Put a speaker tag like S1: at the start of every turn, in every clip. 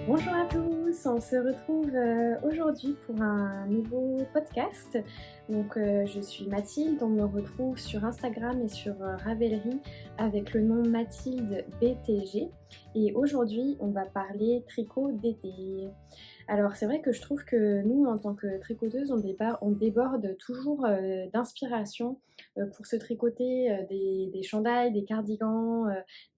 S1: Bonjour à tous, on se retrouve aujourd'hui pour un nouveau podcast. Je suis Mathilde, on me retrouve sur Instagram et sur Ravelry avec le nom Mathilde BTG. Et aujourd'hui, on va parler tricot d'été. Alors c'est vrai que je trouve que nous, en tant que tricoteuses, on déborde toujours d'inspiration pour se tricoter des chandails, des cardigans,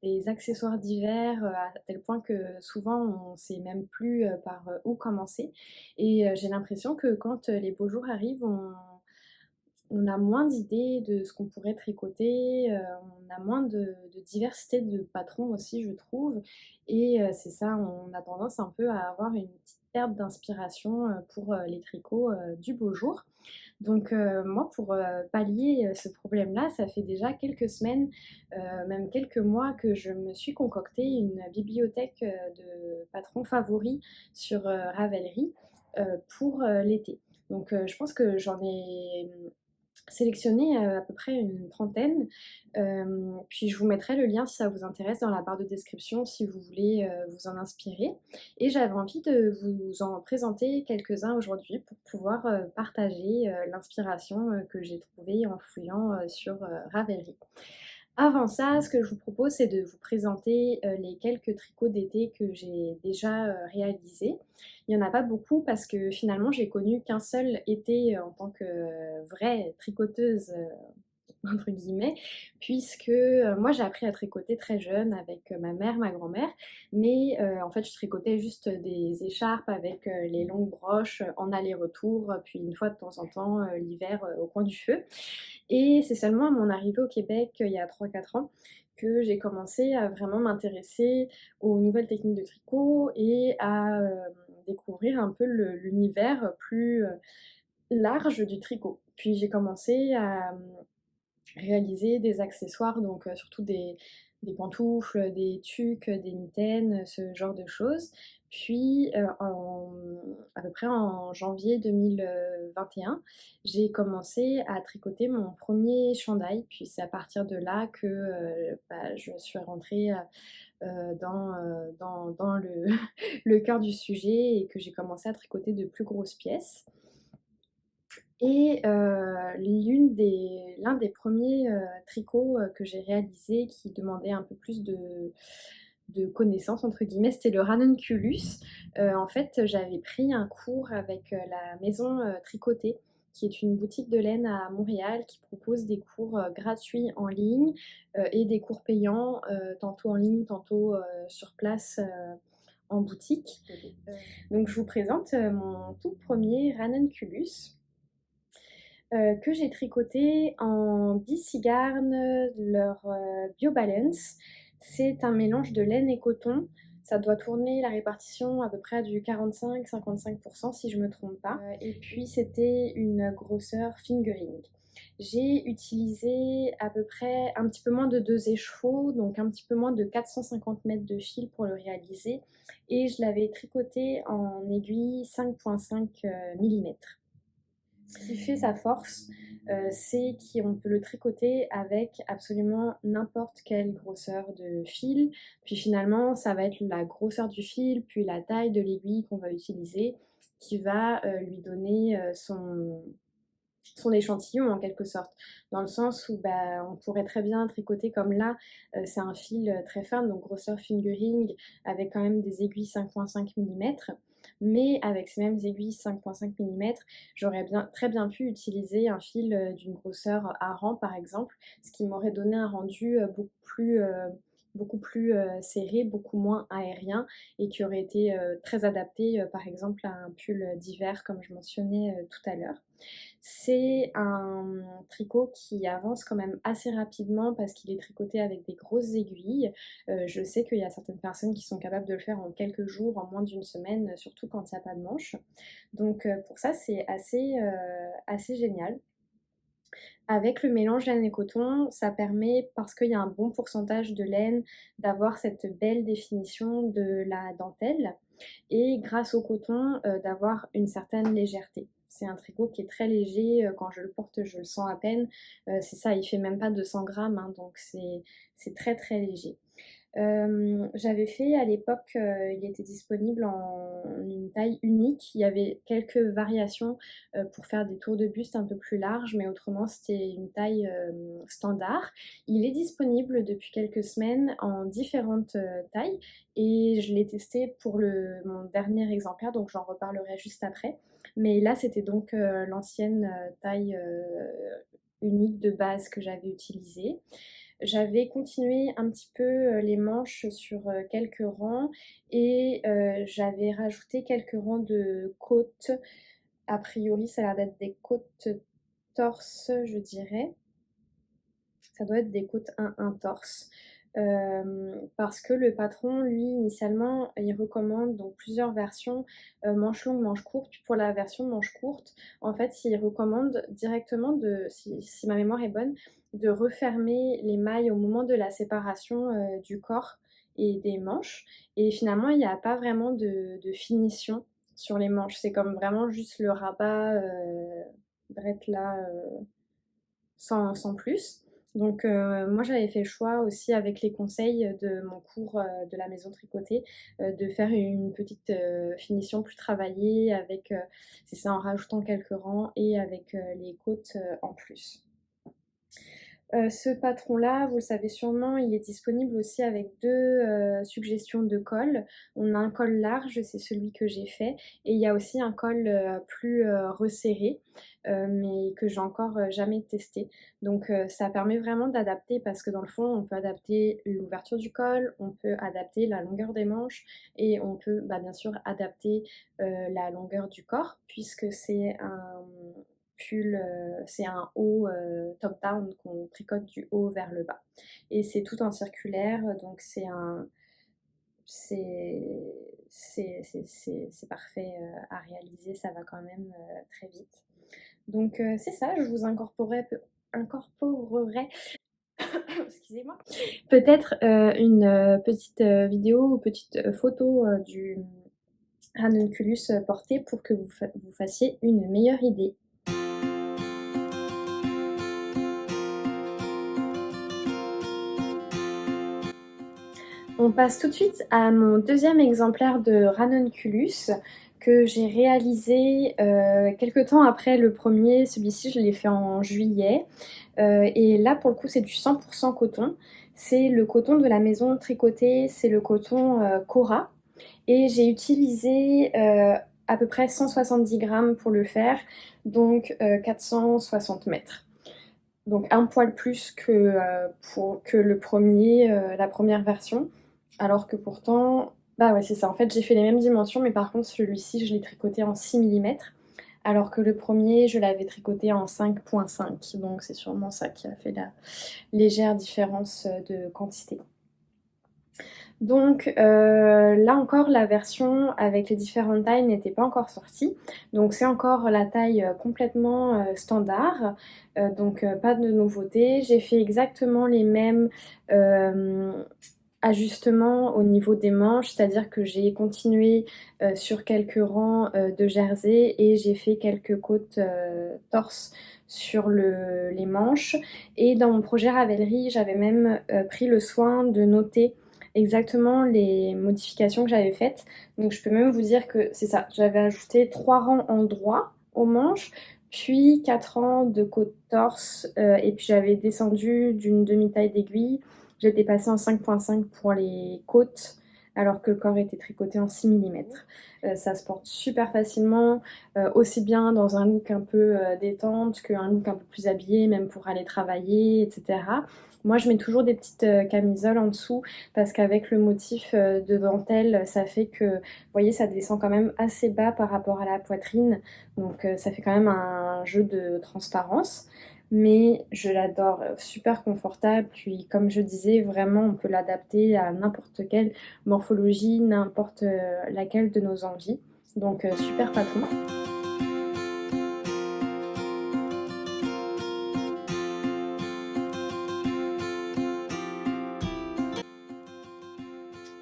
S1: des accessoires d'hiver, à tel point que souvent on ne sait même plus par où commencer. Et j'ai l'impression que quand les beaux jours arrivent, on a moins d'idées de ce qu'on pourrait tricoter, on a moins de diversité de patrons aussi, je trouve. Et c'est ça, on a tendance un peu à avoir une petite perte d'inspiration pour les tricots du beau jour. Moi, pour pallier ce problème-là, ça fait déjà quelques semaines, même quelques mois, que je me suis concocté une bibliothèque de patrons favoris sur Ravelry pour l'été. Je pense que j'en ai sélectionné à peu près une trentaine. Puis je vous mettrai le lien si ça vous intéresse dans la barre de description si vous voulez vous en inspirer. Et j'avais envie de vous en présenter quelques-uns aujourd'hui pour pouvoir partager l'inspiration que j'ai trouvée en fouillant sur Ravelry. Avant ça, ce que je vous propose, c'est de vous présenter les quelques tricots d'été que j'ai déjà réalisés. Il n'y en a pas beaucoup parce que finalement, j'ai connu qu'un seul été en tant que vraie tricoteuse entre guillemets, puisque moi j'ai appris à tricoter très jeune avec ma mère, ma grand-mère, mais en fait je tricotais juste des écharpes avec les longues broches en aller-retour, puis une fois de temps en temps l'hiver au coin du feu. Et c'est seulement à mon arrivée au Québec il y a 3 4 ans que j'ai commencé à vraiment m'intéresser aux nouvelles techniques de tricot et à découvrir un peu l'univers plus large du tricot. Puis j'ai commencé à réaliser des accessoires, surtout des pantoufles, des tuques, des mitaines, ce genre de choses. Puis à peu près en janvier 2021, j'ai commencé à tricoter mon premier chandail. Puis c'est à partir de là que je suis rentrée dans le cœur du sujet et que j'ai commencé à tricoter de plus grosses pièces. Et l'un des premiers tricots que j'ai réalisé qui demandait un peu plus de «connaissances» entre guillemets, c'était le ranunculus. En fait, j'avais pris un cours avec la maison Tricotée, qui est une boutique de laine à Montréal qui propose des cours gratuits en ligne et des cours payants, tantôt en ligne, tantôt sur place en boutique. Donc je vous présente mon tout premier ranunculus que j'ai tricoté en Bicigarn, leur BioBalance. C'est un mélange de laine et coton. Ça doit tourner la répartition à peu près à du 45-55% si je ne me trompe pas. Et puis c'était une grosseur fingering. J'ai utilisé à peu près un petit peu moins de 2 écheveaux, donc un petit peu moins de 450 mètres de fil pour le réaliser. Et je l'avais tricoté en aiguille 5,5 mm. Ce qui fait sa force, c'est qu'on peut le tricoter avec absolument n'importe quelle grosseur de fil. Puis finalement, ça va être la grosseur du fil, puis la taille de l'aiguille qu'on va utiliser, qui va lui donner son échantillon en quelque sorte, dans le sens où on pourrait très bien tricoter comme là, c'est un fil très fin, donc grosseur fingering, avec quand même des aiguilles 5,5 mm, mais avec ces mêmes aiguilles 5,5 mm, j'aurais très bien pu utiliser un fil d'une grosseur hareng par exemple, ce qui m'aurait donné un rendu beaucoup plus serré, beaucoup moins aérien et qui aurait été très adapté par exemple à un pull d'hiver comme je mentionnais tout à l'heure. C'est un tricot qui avance quand même assez rapidement parce qu'il est tricoté avec des grosses aiguilles. Je sais qu'il y a certaines personnes qui sont capables de le faire en quelques jours, en moins d'une semaine, surtout quand il n'y a pas de manche. Pour ça, c'est assez génial. Avec le mélange laine et coton, ça permet, parce qu'il y a un bon pourcentage de laine, d'avoir cette belle définition de la dentelle et grâce au coton, d'avoir une certaine légèreté. C'est un tricot qui est très léger, quand je le porte, je le sens à peine. C'est ça, il fait même pas 200 grammes, hein, donc c'est très très léger. J'avais fait à l'époque, il était disponible en une taille unique. Il y avait quelques variations, pour faire des tours de buste un peu plus larges, mais autrement c'était une taille, standard. Il est disponible depuis quelques semaines en différentes, tailles et je l'ai testé pour mon dernier exemplaire, donc j'en reparlerai juste après. Mais là, c'était donc, l'ancienne, taille, unique de base que j'avais utilisée. J'avais continué un petit peu les manches sur quelques rangs et j'avais rajouté quelques rangs de côtes. A priori, ça a l'air d'être des côtes torse, je dirais. Ça doit être des côtes 1 torse. Parce que le patron, lui, initialement, il recommande donc plusieurs versions, manches longues, manches courtes. Puis pour la version manches courtes, en fait, il recommande directement si ma mémoire est bonne, de refermer les mailles au moment de la séparation, du corps et des manches. Et finalement, il n'y a pas vraiment de finition sur les manches. C'est comme vraiment juste le rabat, drette là, sans plus. Donc moi j'avais fait le choix aussi avec les conseils de mon cours de la maison tricotée de faire une petite finition plus travaillée avec, c'est ça, en rajoutant quelques rangs et avec les côtes en plus. Ce patron-là, vous le savez sûrement, il est disponible aussi avec 2 suggestions de col. On a un col large, c'est celui que j'ai fait et il y a aussi un col, plus, resserré, mais que j'ai encore, jamais testé. Donc ça permet vraiment d'adapter parce que dans le fond, on peut adapter l'ouverture du col, on peut adapter la longueur des manches et on peut, bah, bien sûr adapter, la longueur du corps puisque c'est un haut top-down qu'on tricote du haut vers le bas. Et c'est tout en circulaire, donc c'est c'est parfait à réaliser, ça va quand même très vite. Donc c'est ça, je vous incorporerai excusez-moi, peut-être une petite vidéo ou petite photo du ranunculus porté pour que vous fassiez une meilleure idée. On passe tout de suite à mon deuxième exemplaire de ranunculus que j'ai réalisé quelque temps après le premier. Celui-ci, je l'ai fait en juillet. Et là, pour le coup, c'est du 100% coton. C'est le coton de la maison tricotée, c'est le coton Cora. Et j'ai utilisé à peu près 170 grammes pour le faire, donc 460 mètres. Donc un poil plus que le premier, la première version. Alors que pourtant, bah ouais, c'est ça. En fait, j'ai fait les mêmes dimensions, mais par contre, celui-ci, je l'ai tricoté en 6 millimètres, alors que le premier, je l'avais tricoté en 5,5. Donc c'est sûrement ça qui a fait la légère différence de quantité. Donc là encore, la version avec les différentes tailles n'était pas encore sortie. Donc c'est encore la taille complètement standard. Donc pas de nouveauté. J'ai fait exactement les mêmes ajustements au niveau des manches, c'est-à-dire que j'ai continué sur quelques rangs de jersey et j'ai fait quelques côtes torse sur les manches. Et dans mon projet Ravelry, j'avais même pris le soin de noter exactement les modifications que j'avais faites. Donc je peux même vous dire que c'est ça, j'avais ajouté 3 rangs en droit aux manches, puis 4 rangs de côte torse, et puis j'avais descendu d'une demi-taille d'aiguille. J'étais passée en 5,5 pour les côtes, alors que le corps était tricoté en 6 millimètres. Ça se porte super facilement, aussi bien dans un look un peu détente qu'un look un peu plus habillé, même pour aller travailler, etc. Moi, je mets toujours des petites camisoles en dessous parce qu'avec le motif de dentelle, ça fait que, vous voyez, ça descend quand même assez bas par rapport à la poitrine. Donc, ça fait quand même un jeu de transparence. Mais je l'adore, super confortable. Puis, comme je disais, vraiment, on peut l'adapter à n'importe quelle morphologie, n'importe laquelle de nos envies. Donc, super patron.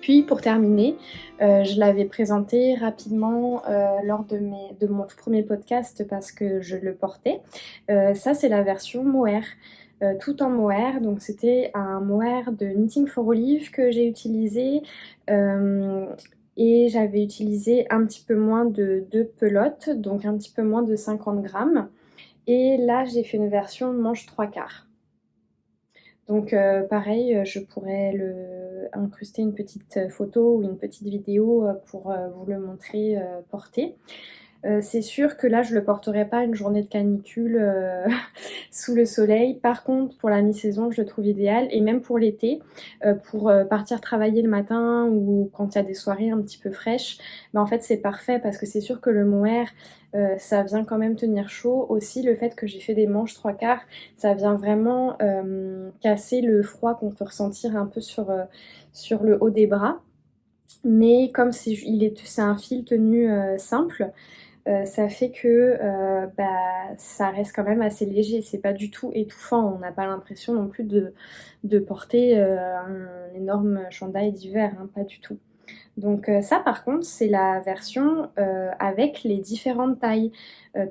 S1: Puis pour terminer, je l'avais présenté rapidement lors de mon tout premier podcast parce que je le portais. Ça, c'est la version mohair. tout en mohair. Donc c'était un mohair de Knitting for Olive que j'ai utilisé. Et j'avais utilisé un petit peu moins de 2 pelotes, donc un petit peu moins de 50 grammes. Et là, j'ai fait une version manche 3/4. Donc pareil, je pourrais incruster une petite photo ou une petite vidéo pour vous le montrer porté. C'est sûr que là, je le porterai pas une journée de canicule sous le soleil. Par contre, pour la mi-saison, je le trouve idéal. Et même pour l'été, pour partir travailler le matin ou quand il y a des soirées un petit peu fraîches, en fait, c'est parfait parce que c'est sûr que le mohair, ça vient quand même tenir chaud. Aussi, le fait que j'ai fait des manches 3/4, ça vient vraiment casser le froid qu'on peut ressentir un peu sur le haut des bras. Mais comme c'est un fil tenu simple, ça fait que ça reste quand même assez léger, c'est pas du tout étouffant, on n'a pas l'impression non plus de porter un énorme chandail d'hiver, hein, pas du tout. Donc ça par contre c'est la version avec les différentes tailles,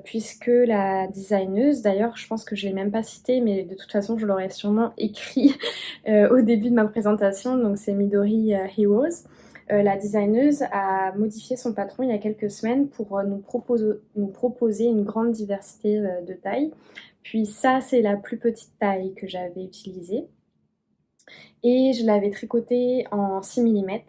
S1: puisque la designeuse, d'ailleurs je pense que je l'ai même pas citée, mais de toute façon je l'aurais sûrement écrit au début de ma présentation, donc c'est Midori Heroes. La designeuse a modifié son patron il y a quelques semaines pour nous proposer une grande diversité de tailles. Puis ça, c'est la plus petite taille que j'avais utilisée. Et je l'avais tricoté en 6 mm.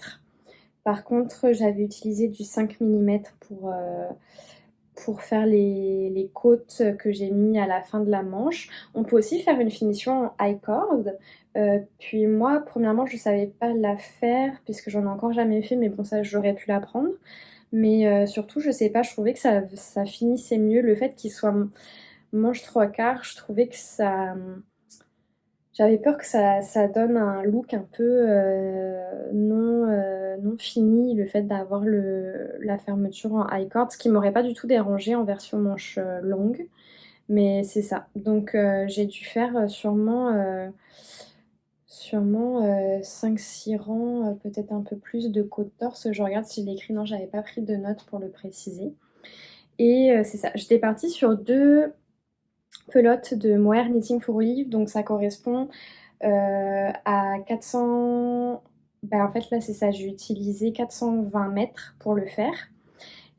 S1: Par contre, j'avais utilisé du 5 mm pour faire les côtes que j'ai mis à la fin de la manche. On peut aussi faire une finition en high cord. Puis moi, premièrement, je ne savais pas la faire puisque j'en ai encore jamais fait, mais bon, ça, j'aurais pu l'apprendre. Mais surtout, je sais pas, je trouvais que ça finissait mieux. Le fait qu'il soit manche 3/4, je trouvais que ça... J'avais peur que ça donne un look un peu non fini, le fait d'avoir la fermeture en high cord, ce qui m'aurait pas du tout dérangé en version manche longue, mais c'est ça. Donc j'ai dû faire sûrement 5-6 rangs, peut-être un peu plus de côte torse. Je regarde si je l'ai écrit, non, j'avais pas pris de notes pour le préciser. Et c'est ça, j'étais partie sur 2 pelotes de mohair Knitting for Olive, donc ça correspond à 400... en fait là c'est ça, j'ai utilisé 420 mètres pour le faire.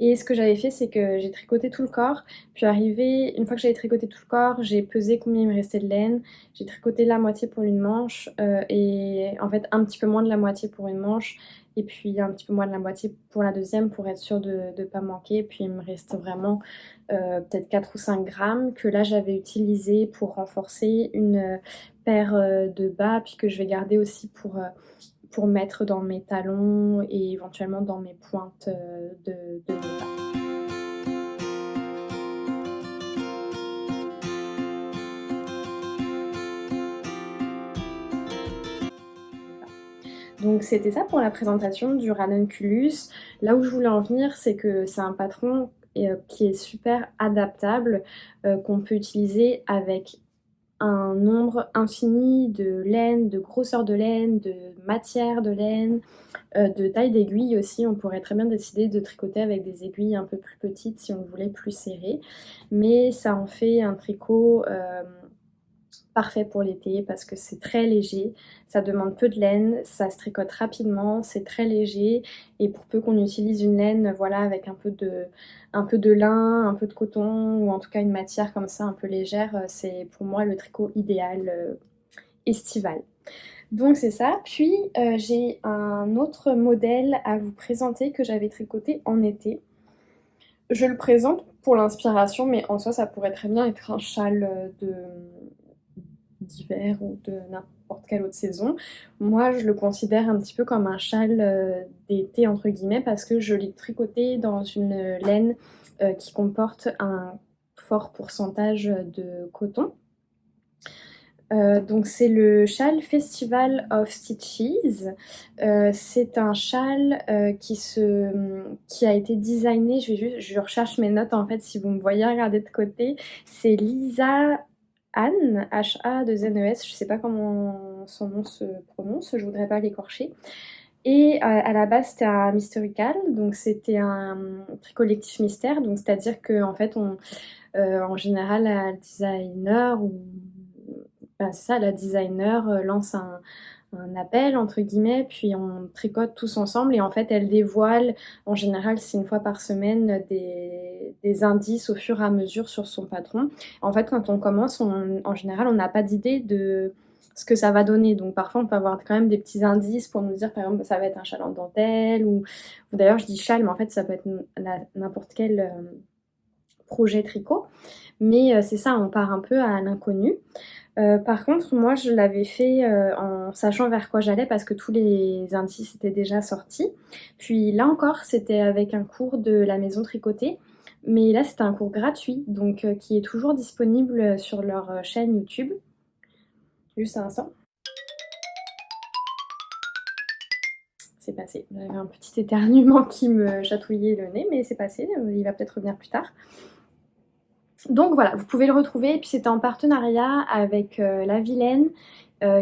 S1: Et ce que j'avais fait, c'est que j'ai tricoté tout le corps, puis une fois que j'avais tricoté tout le corps, j'ai pesé combien il me restait de laine, j'ai tricoté la moitié pour une manche, et en fait un petit peu moins de la moitié pour une manche, et puis un petit peu moins de la moitié pour la deuxième pour être sûre de ne pas manquer. Puis il me reste vraiment peut-être 4 ou 5 grammes que là j'avais utilisé pour renforcer une paire de bas, puis que je vais garder aussi pour mettre dans mes talons et éventuellement dans mes pointes de mes pas. Donc c'était ça pour la présentation du Ranunculus. Là où je voulais en venir, c'est que c'est un patron qui est super adaptable, qu'on peut utiliser avec un nombre infini de laine, de grosseur de laine, de matière de laine, de taille d'aiguille aussi. On pourrait très bien décider de tricoter avec des aiguilles un peu plus petites si on voulait plus serré, mais ça en fait un tricot parfait pour l'été parce que c'est très léger, ça demande peu de laine, ça se tricote rapidement, c'est très léger, et pour peu qu'on utilise une laine, voilà, avec un peu de lin, un peu de coton, ou en tout cas une matière comme ça un peu légère, c'est pour moi le tricot idéal estival. Donc c'est ça. Puis j'ai un autre modèle à vous présenter que j'avais tricoté en été. Je le présente pour l'inspiration, mais en soi ça pourrait très bien être un châle d'hiver ou de n'importe quelle autre saison. Moi je le considère un petit peu comme un châle d'été entre guillemets parce que je l'ai tricoté dans une laine qui comporte un fort pourcentage de coton. Donc c'est le châle Festival of Stitches. C'est un châle qui a été designé, je recherche mes notes en fait si vous me voyez regarder de côté. C'est Lisa Anne, H-A-2-N-E-S, je sais pas comment son nom se prononce, je voudrais pas l'écorcher. Et à la base c'était un Mysterical, donc c'était un collectif mystère, donc c'est-à-dire que en fait en général, un designer ou c'est ça, la designer lance un appel entre guillemets, puis on tricote tous ensemble et en fait elle dévoile, en général c'est une fois par semaine, des indices au fur et à mesure sur son patron. En fait quand on commence, en général on n'a pas d'idée de ce que ça va donner, donc parfois on peut avoir quand même des petits indices pour nous dire par exemple ça va être un châle en dentelle ou d'ailleurs je dis châle mais en fait ça peut être n'importe quel projet tricot, mais c'est ça, on part un peu à l'inconnu. Par contre, moi, je l'avais fait en sachant vers quoi j'allais parce que tous les indices étaient déjà sortis. Puis là encore, c'était avec un cours de la maison tricotée. Mais là, c'était un cours gratuit, donc qui est toujours disponible sur leur chaîne YouTube. Juste un instant. C'est passé. J'avais un petit éternuement qui me chatouillait le nez, mais c'est passé. Il va peut-être revenir plus tard. Donc voilà, vous pouvez le retrouver. Et puis c'était en partenariat avec La Vilaine,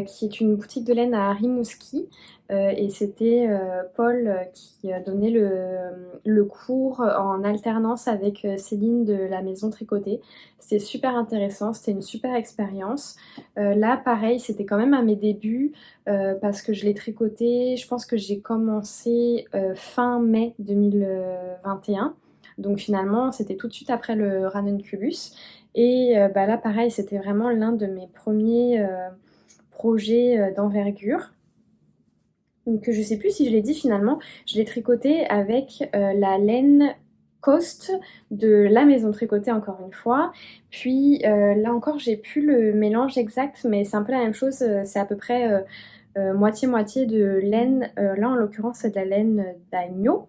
S1: qui est une boutique de laine à Rimouski. Et c'était Paul qui donnait le cours en alternance avec Céline de la maison tricotée. C'était super intéressant, c'était une super expérience. Là, pareil, c'était quand même à mes débuts parce que je l'ai tricoté. Je pense que j'ai commencé fin mai 2021. Donc finalement, c'était tout de suite après le Ranunculus. Et là, pareil, c'était vraiment l'un de mes premiers projets d'envergure. Donc je sais plus si je l'ai dit finalement, je l'ai tricoté avec la laine Coast de la maison tricotée encore une fois. Puis là encore, j'ai plus le mélange exact, mais c'est un peu la même chose, c'est à peu près moitié-moitié de laine. Là en l'occurrence, c'est de la laine d'agneau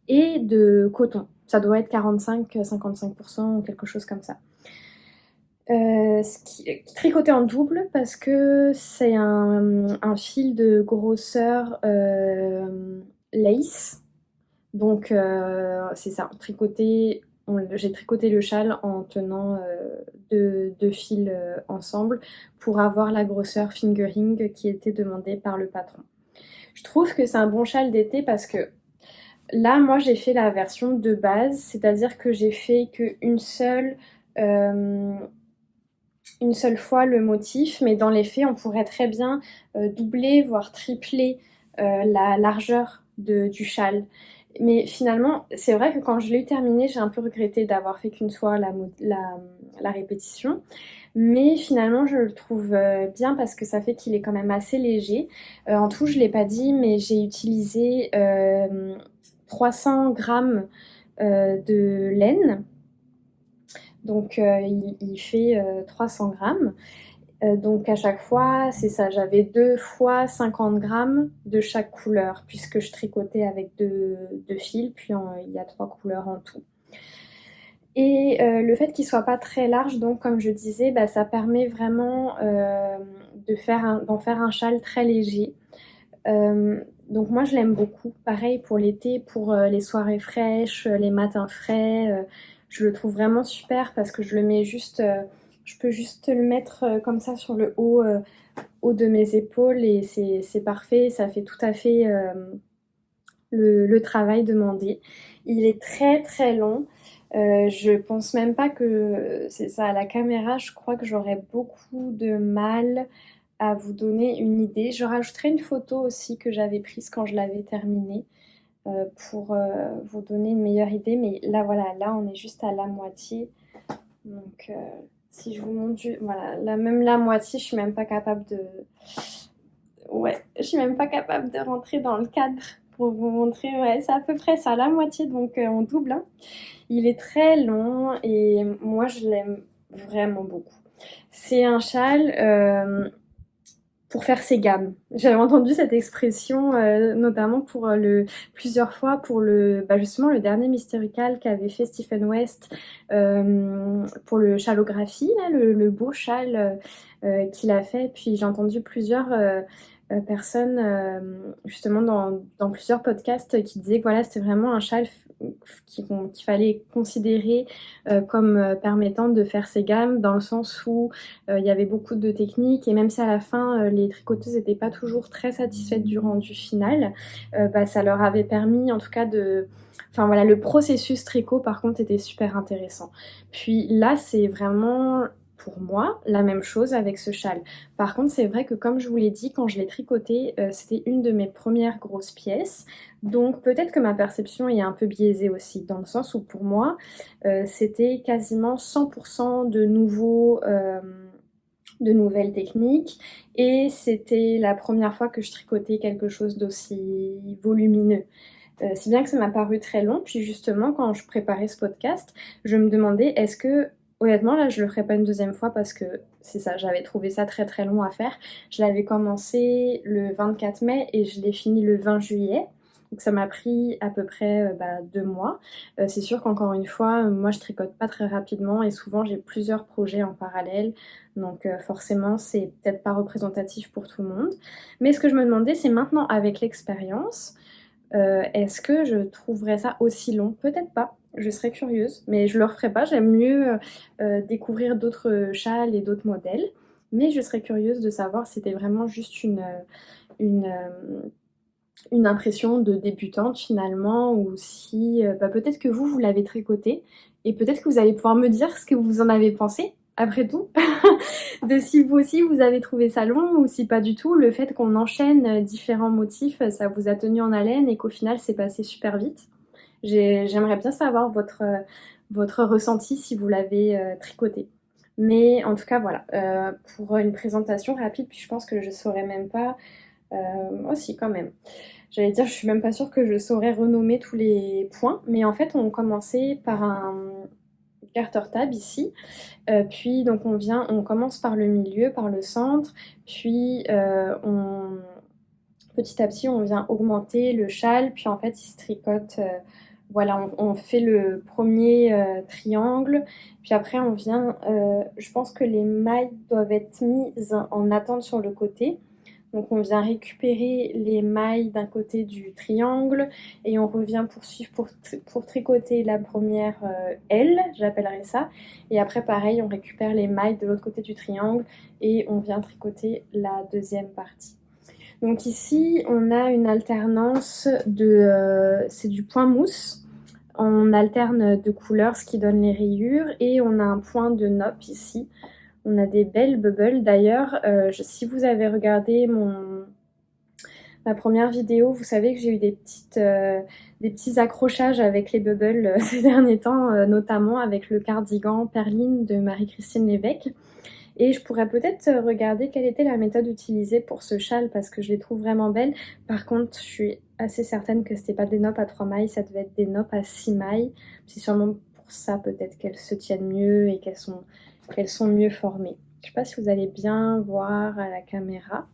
S1: et de coton. Ça doit être 45-55% ou quelque chose comme ça. Tricoté en double parce que c'est un fil de grosseur lace. Donc c'est ça, j'ai tricoté le châle en tenant deux fils ensemble pour avoir la grosseur fingering qui était demandée par le patron. Je trouve que c'est un bon châle d'été parce que là, moi, j'ai fait la version de base, c'est-à-dire que j'ai fait qu'une une seule fois le motif, mais dans les faits, on pourrait très bien doubler, voire tripler la largeur du châle. Mais finalement, c'est vrai que quand je l'ai terminé, j'ai un peu regretté d'avoir fait qu'une fois la répétition. Mais finalement, je le trouve bien parce que ça fait qu'il est quand même assez léger. En tout, je ne l'ai pas dit, mais j'ai utilisé 300 grammes de laine. Donc il fait 300 grammes. Donc à chaque fois, c'est ça, j'avais 2 fois 50 grammes de chaque couleur, puisque je tricotais avec deux fils, puis il y a 3 couleurs en tout. Et le fait qu'il soit pas très large, donc comme je disais, ça permet vraiment d'en faire un châle très léger. Donc moi je l'aime beaucoup. Pareil pour l'été, pour les soirées fraîches, les matins frais, je le trouve vraiment super parce que je le mets juste, je peux juste le mettre comme ça sur le haut de mes épaules et c'est parfait, ça fait tout à fait le travail demandé. Il est très très long. Je pense même pas que c'est ça à la caméra, je crois que j'aurais beaucoup de mal à vous donner une idée. Je rajouterai une photo aussi que j'avais prise quand je l'avais terminée pour vous donner une meilleure idée. Mais là, voilà, là, on est juste à la moitié. Donc, si je vous montre, voilà, là, même la moitié, je suis même pas capable de... Ouais, je suis même pas capable de rentrer dans le cadre pour vous montrer. Ouais, c'est à peu près ça, la moitié, donc on double. Hein. Il est très long et moi, je l'aime vraiment beaucoup. C'est un châle... pour faire ses gammes. J'avais entendu cette expression notamment pour plusieurs fois pour justement le dernier Mystérical qu'avait fait Stephen West pour le chalographie, là, le beau châle qu'il a fait. Puis j'ai entendu plusieurs personnes justement dans plusieurs podcasts qui disaient que voilà, c'était vraiment un châle qu'il fallait considérer comme permettant de faire ses gammes dans le sens où il y avait beaucoup de techniques et même si à la fin les tricoteuses n'étaient pas toujours très satisfaites du rendu final, ça leur avait permis en tout cas de... Enfin voilà, le processus tricot par contre était super intéressant. Puis là c'est vraiment pour moi la même chose avec ce châle. Par contre, c'est vrai que comme je vous l'ai dit, quand je l'ai tricoté, c'était une de mes premières grosses pièces. Donc peut-être que ma perception est un peu biaisée aussi, dans le sens où pour moi, c'était quasiment 100% de nouvelles techniques et c'était la première fois que je tricotais quelque chose d'aussi volumineux. Si bien que ça m'a paru très long, puis justement quand je préparais ce podcast, je me demandais est-ce que, honnêtement là je le ferai pas une deuxième fois parce que c'est ça, j'avais trouvé ça très très long à faire. Je l'avais commencé le 24 mai et je l'ai fini le 20 juillet. Donc ça m'a pris à peu près 2 mois. C'est sûr qu'encore une fois, moi je tricote pas très rapidement et souvent j'ai plusieurs projets en parallèle. Donc forcément c'est peut-être pas représentatif pour tout le monde. Mais ce que je me demandais c'est maintenant avec l'expérience, est-ce que je trouverais ça aussi long? Peut-être pas, je serais curieuse, mais je le referai pas. J'aime mieux découvrir d'autres châles et d'autres modèles. Mais je serais curieuse de savoir si c'était vraiment juste une, euh, une impression de débutante finalement, ou si peut-être que vous l'avez tricoté, et peut-être que vous allez pouvoir me dire ce que vous en avez pensé, après tout, de si vous aussi vous avez trouvé ça long ou si pas du tout, le fait qu'on enchaîne différents motifs, ça vous a tenu en haleine et qu'au final c'est passé super vite. J'aimerais bien savoir votre ressenti si vous l'avez tricoté. Mais en tout cas voilà, pour une présentation rapide, puis je pense que je saurais même pas, aussi quand même. J'allais dire, je suis même pas sûre que je saurais renommer tous les points, mais en fait, on commençait par un garter tab ici, puis donc on commence par le milieu, par le centre, puis petit à petit, on vient augmenter le châle, puis en fait, il se tricote. Voilà, on fait le premier triangle, puis après on vient, je pense que les mailles doivent être mises en attente sur le côté. Donc on vient récupérer les mailles d'un côté du triangle et on revient poursuivre pour tricoter la première aile, j'appellerais ça. Et après pareil, on récupère les mailles de l'autre côté du triangle et on vient tricoter la deuxième partie. Donc ici, on a une alternance c'est du point mousse. On alterne de couleurs, ce qui donne les rayures, et on a un point de nopp ici. On a des belles bubbles. D'ailleurs, si vous avez regardé ma première vidéo, vous savez que j'ai eu des petits accrochages avec les bubbles ces derniers temps, notamment avec le cardigan Perline de Marie-Christine Lévesque. Et je pourrais peut-être regarder quelle était la méthode utilisée pour ce châle parce que je les trouve vraiment belles. Par contre, je suis assez certaine que c'était pas des noppes à 3 mailles, ça devait être des noppes à 6 mailles. C'est sûrement pour ça peut-être qu'elles se tiennent mieux et qu'elles sont mieux formées. Je sais pas si vous allez bien voir à la caméra.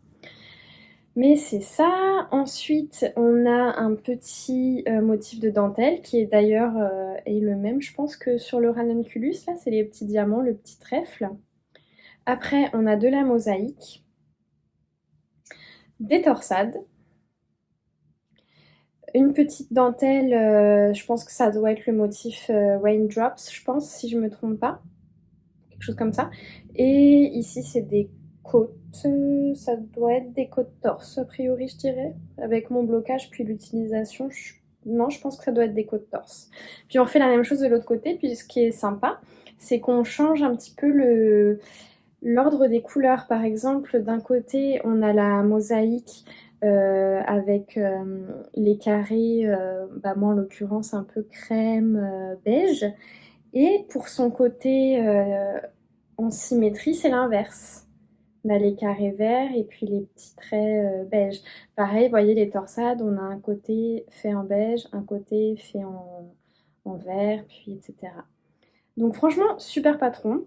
S1: Mais c'est ça. Ensuite, on a un petit motif de dentelle qui est d'ailleurs est le même, je pense, que sur le ranunculus. Là, c'est les petits diamants, le petit trèfle. Après, on a de la mosaïque, des torsades, une petite dentelle, je pense que ça doit être le motif Raindrops, je pense, si je ne me trompe pas. Quelque chose comme ça. Et ici, c'est des côtes, ça doit être des côtes torse, a priori, je dirais. Avec mon blocage, puis l'utilisation, non, je pense que ça doit être des côtes torse. Puis on fait la même chose de l'autre côté, puis ce qui est sympa, c'est qu'on change un petit peu l'ordre des couleurs. Par exemple, d'un côté, on a la mosaïque avec les carrés, moi en l'occurrence un peu crème, beige. Et pour son côté en symétrie, c'est l'inverse. On a les carrés verts et puis les petits traits beige. Pareil, vous voyez les torsades, on a un côté fait en beige, un côté fait en vert, puis etc. Donc franchement, super patron.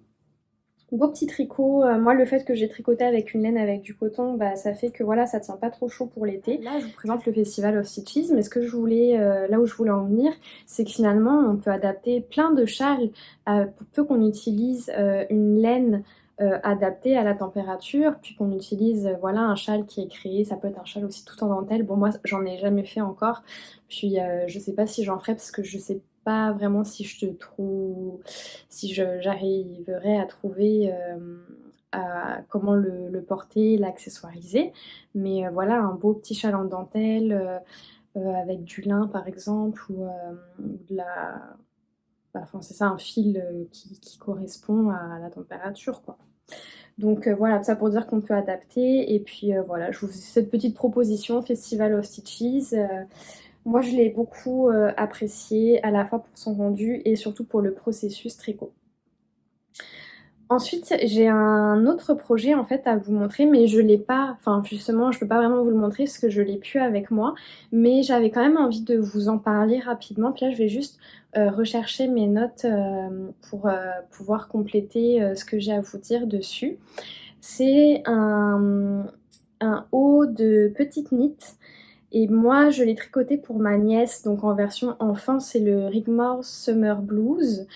S1: Beau petit tricot. Moi, le fait que j'ai tricoté avec une laine avec du coton, ça fait que voilà, ça tient pas trop chaud pour l'été. Là, je vous présente le Festival of Stitches, mais ce que je voulais, là où je voulais en venir, c'est que finalement, on peut adapter plein de châles pour peu qu'on utilise une laine adaptée à la température, puis qu'on utilise voilà un châle qui est créé. Ça peut être un châle aussi tout en dentelle. Bon, moi, j'en ai jamais fait encore. Puis, je sais pas si j'en ferai parce que je sais pas vraiment si j'arriverai à trouver comment le porter, l'accessoiriser. Mais voilà, un beau petit châle en dentelle avec du lin par exemple, ou de la enfin c'est ça un fil qui correspond à la température quoi. Donc voilà, tout ça pour dire qu'on peut adapter et puis voilà, je vous fais cette petite proposition Festival of Stitches. Moi je l'ai beaucoup apprécié à la fois pour son rendu et surtout pour le processus tricot. Ensuite, j'ai un autre projet en fait à vous montrer, mais je l'ai pas, enfin justement, je peux pas vraiment vous le montrer parce que je l'ai plus avec moi, mais j'avais quand même envie de vous en parler rapidement. Puis là, je vais juste rechercher mes notes pour pouvoir compléter ce que j'ai à vous dire dessus. C'est un haut de petite knit. Et moi, je l'ai tricoté pour ma nièce, donc en version enfant, c'est le Rigmore Summer Blues.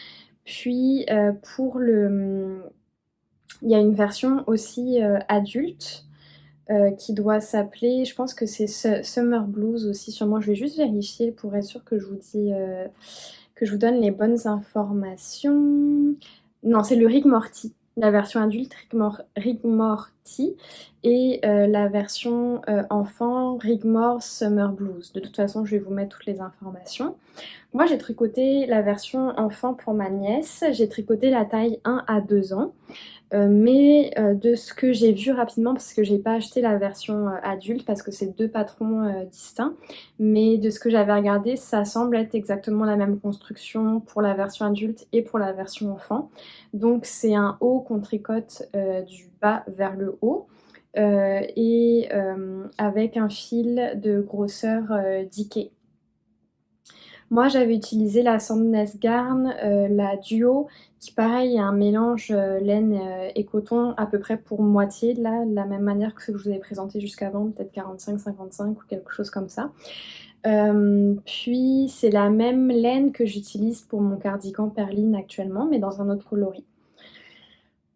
S1: Puis il y a une version aussi adulte qui doit s'appeler, je pense que c'est Summer Blues aussi, sûrement. Je vais juste vérifier pour être sûre que je vous dis, que je vous donne les bonnes informations. Non, c'est le Rick Morty. La version adulte, Rick Morty, et la version enfant, Rigmore Summer Blues. De toute façon, je vais vous mettre toutes les informations. Moi, j'ai tricoté la version enfant pour ma nièce. J'ai tricoté la taille 1 à 2 ans. Mais de ce que j'ai vu rapidement, parce que j'ai pas acheté la version adulte, parce que c'est deux patrons distincts, mais de ce que j'avais regardé, ça semble être exactement la même construction pour la version adulte et pour la version enfant. Donc c'est un haut qu'on tricote du bas vers le haut. Et avec un fil de grosseur Dickey. Moi, j'avais utilisé la Sandnes Garn, la Duo, qui pareil est un mélange laine et coton à peu près pour moitié, là, de la même manière que ce que je vous avais présenté jusqu'avant, peut-être 45-55 ou quelque chose comme ça. Puis c'est la même laine que j'utilise pour mon cardigan perline actuellement, mais dans un autre coloris.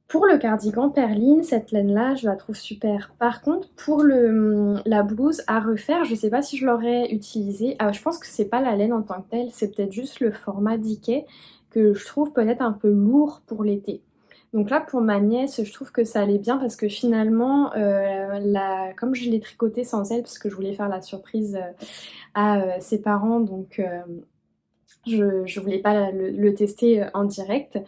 S1: Pour le cardigan perline, cette laine-là, je la trouve super. Par contre, pour la blouse à refaire, je sais pas si je l'aurais utilisée. Ah, je pense que c'est pas la laine en tant que telle, c'est peut-être juste le format Dickey que je trouve peut-être un peu lourd pour l'été. Donc là, pour ma nièce, je trouve que ça allait bien parce que finalement, comme je l'ai tricoté sans elle, parce que je voulais faire la surprise à ses parents, donc je voulais pas le tester en direct.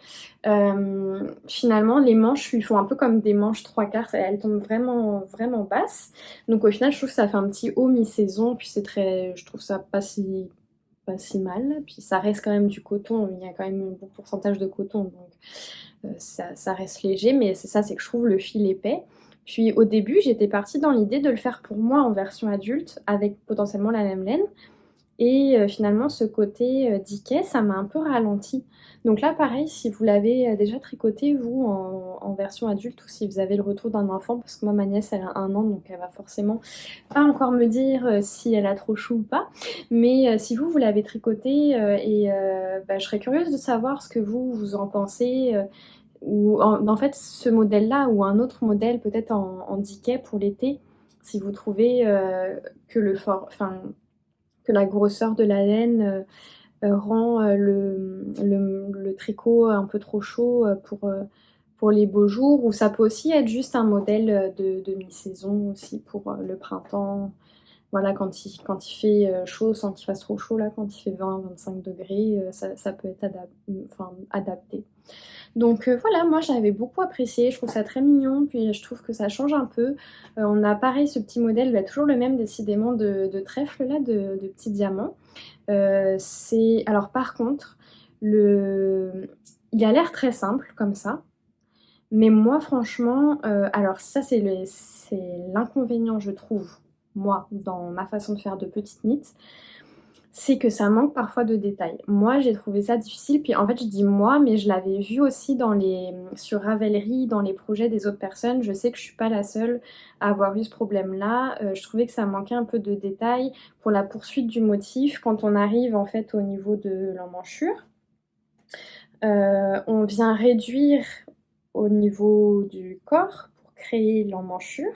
S1: Finalement, les manches lui font un peu comme des manches trois quarts. Elles tombent vraiment, vraiment basses. Donc au final, je trouve que ça fait un petit haut mi-saison. Puis c'est très, je trouve ça pas si mal. Puis ça reste quand même du coton. Il y a quand même un bon pourcentage de coton. Donc ça reste léger. Mais c'est ça, c'est que je trouve le fil épais. Puis au début, j'étais partie dans l'idée de le faire pour moi en version adulte avec potentiellement la même laine. Et finalement, ce côté Dickey, ça m'a un peu ralenti. Donc là, pareil, si vous l'avez déjà tricoté, vous, en version adulte, ou si vous avez le retour d'un enfant, parce que moi, ma nièce, elle a 1 an, donc elle va forcément pas encore me dire si elle a trop chaud ou pas. Mais si vous l'avez tricoté, bah, je serais curieuse de savoir ce que vous en pensez. Ou en fait, ce modèle-là, ou un autre modèle, peut-être en Dickey pour l'été, si vous trouvez que que la grosseur de la laine rend le tricot un peu trop chaud pour les beaux jours, ou ça peut aussi être juste un modèle de mi-saison aussi pour le printemps. Voilà, quand il fait chaud sans qu'il fasse trop chaud, là, quand il fait 20-25 degrés, ça peut être adapté. Donc voilà, moi j'avais beaucoup apprécié, je trouve ça très mignon, puis je trouve que ça change un peu. On a pareil ce petit modèle, bah, toujours le même décidément de trèfle là, de petits diamants. Alors par contre, il a l'air très simple comme ça, mais moi franchement, alors ça c'est l'inconvénient je trouve, moi, dans ma façon de faire de petites knits, c'est que ça manque parfois de détails. Moi, j'ai trouvé ça difficile, puis en fait, je dis moi, mais je l'avais vu aussi sur Ravelry, dans les projets des autres personnes. Je sais que je suis pas la seule à avoir eu ce problème-là. Je trouvais que ça manquait un peu de détails pour la poursuite du motif quand on arrive en fait au niveau de l'emmanchure. On vient réduire au niveau du corps pour créer l'emmanchure.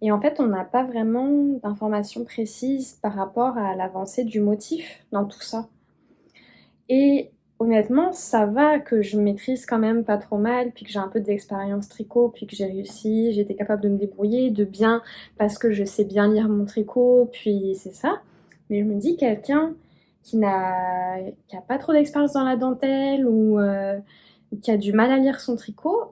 S1: Et en fait, on n'a pas vraiment d'informations précises par rapport à l'avancée du motif dans tout ça. Et honnêtement, ça va que je maîtrise quand même pas trop mal, puis que j'ai un peu d'expérience tricot, puis que j'ai été capable de me débrouiller, parce que je sais bien lire mon tricot, puis c'est ça. Mais je me dis, quelqu'un qui a pas trop d'expérience dans la dentelle ou qui a du mal à lire son tricot,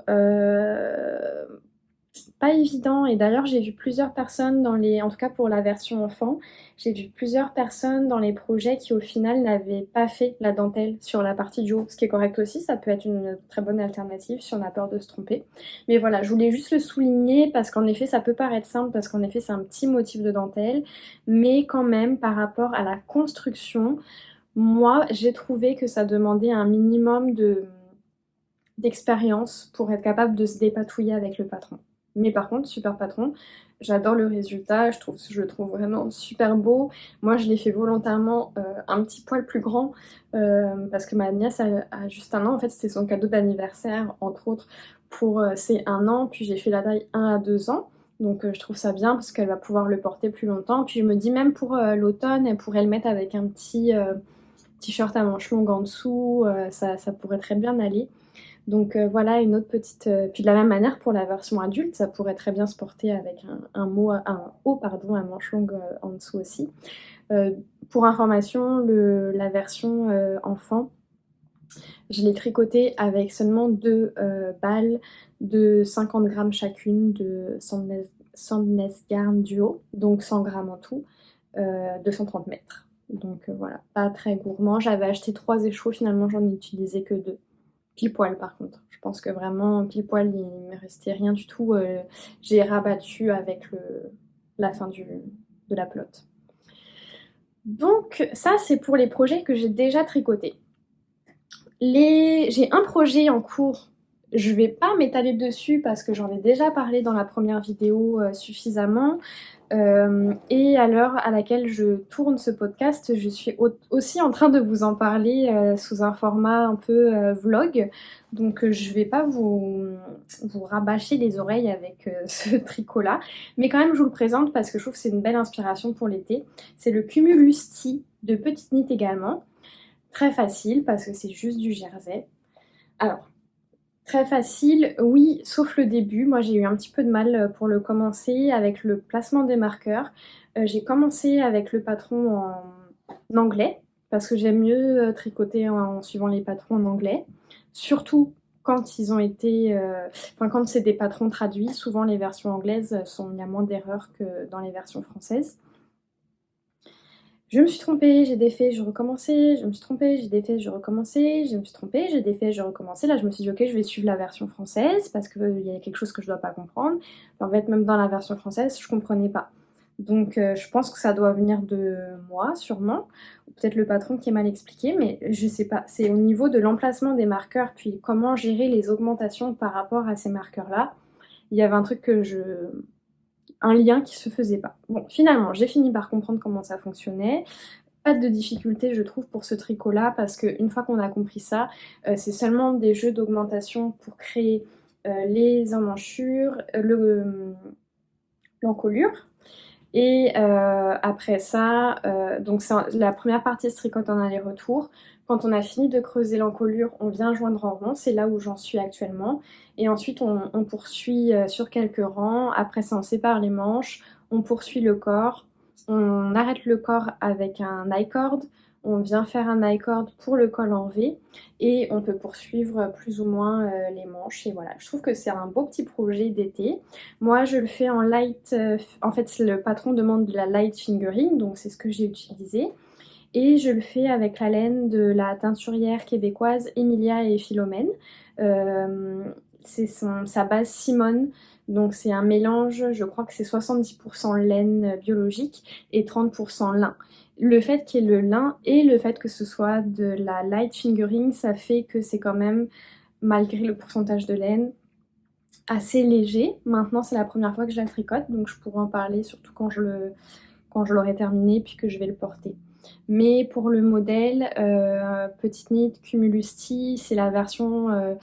S1: pas évident. Et d'ailleurs, j'ai vu plusieurs personnes en tout cas pour la version enfant, j'ai vu plusieurs personnes dans les projets qui au final n'avaient pas fait la dentelle sur la partie du haut, ce qui est correct aussi, ça peut être une très bonne alternative si on a peur de se tromper. Mais voilà, je voulais juste le souligner parce qu'en effet, ça peut paraître simple parce qu'en effet, c'est un petit motif de dentelle, mais quand même, par rapport à la construction, moi, j'ai trouvé que ça demandait un minimum d'expérience pour être capable de se dépatouiller avec le patron. Mais par contre, super patron, j'adore le résultat, je le trouve vraiment super beau. Moi, je l'ai fait volontairement un petit poil plus grand parce que ma nièce a juste 1 an. En fait, c'était son cadeau d'anniversaire, entre autres, pour ses 1 an. Puis j'ai fait la taille 1 à 2 ans. Donc je trouve ça bien parce qu'elle va pouvoir le porter plus longtemps. Puis je me dis même pour l'automne, elle pourrait le mettre avec un petit t-shirt à manches longues en dessous. Ça pourrait très bien aller. Donc voilà une autre petite... Puis de la même manière pour la version adulte, ça pourrait très bien se porter avec un haut pardon, à manches longues en dessous aussi. Pour information, la version enfant, je l'ai tricoté avec seulement 2 balles de 50 grammes chacune de Sandnes Garn Duo, donc 100 grammes en tout, 230 mètres. Donc voilà, pas très gourmand. J'avais acheté 3 échos, finalement j'en ai utilisé que 2. Pile poil par contre. Je pense que vraiment pile poil il me restait rien du tout. J'ai rabattu avec la fin de la pelote. Donc ça c'est pour les projets que j'ai déjà tricotés. J'ai un projet en cours. Je vais pas m'étaler dessus parce que j'en ai déjà parlé dans la première vidéo suffisamment. Et à l'heure à laquelle je tourne ce podcast, je suis aussi en train de vous en parler sous un format un peu vlog. Donc je vais pas vous rabâcher les oreilles avec ce tricot-là. Mais quand même, je vous le présente parce que je trouve que c'est une belle inspiration pour l'été. C'est le Cumulus Tee de Petite Knit également. Très facile parce que c'est juste du jersey. Alors, très facile, oui, sauf le début. Moi, j'ai eu un petit peu de mal pour le commencer avec le placement des marqueurs. J'ai commencé avec le patron en anglais parce que j'aime mieux tricoter en suivant les patrons en anglais. Surtout quand ils ont été... quand c'est des patrons traduits, souvent les versions anglaises, il y a moins d'erreurs que dans les versions françaises. Je me suis trompée, j'ai défait, je recommençais, je me suis trompée, j'ai défait, je recommençais, je me suis trompée, j'ai défait, je recommençais. Là, je me suis dit, ok, je vais suivre la version française parce qu'il y a quelque chose que je dois pas comprendre. En fait, même dans la version française, je comprenais pas. Donc, je pense que ça doit venir de moi, sûrement. Ou peut-être le patron qui est mal expliqué, mais je sais pas. C'est au niveau de l'emplacement des marqueurs, puis comment gérer les augmentations par rapport à ces marqueurs-là. Il y avait un truc un lien qui se faisait pas. Bon, finalement, j'ai fini par comprendre comment ça fonctionnait. Pas de difficulté, je trouve, pour ce tricot-là, parce qu'une fois qu'on a compris ça, c'est seulement des jeux d'augmentation pour créer les emmanchures, l'encolure. Et après ça, donc la première partie se tricote en aller-retour. Quand on a fini de creuser l'encolure, on vient joindre en rond, c'est là où j'en suis actuellement. Et ensuite on poursuit sur quelques rangs, après ça on sépare les manches, on poursuit le corps, on arrête le corps avec un I-cord, on vient faire un I-cord pour le col en V et on peut poursuivre plus ou moins les manches. Et voilà, je trouve que c'est un beau petit projet d'été. Moi je le fais en light, en fait le patron demande de la light fingering, donc c'est ce que j'ai utilisé. Et je le fais avec la laine de la teinturière québécoise Emilia et Philomène. C'est sa base Simone, donc c'est un mélange, je crois que c'est 70% laine biologique et 30% lin. Le fait qu'il y ait le lin et le fait que ce soit de la light fingering, ça fait que c'est quand même, malgré le pourcentage de laine, assez léger. Maintenant c'est la première fois que je la tricote, donc je pourrai en parler surtout quand je l'aurai terminé puis que je vais le porter. Mais pour le modèle, Petite Knit Cumulus Tee, c'est la version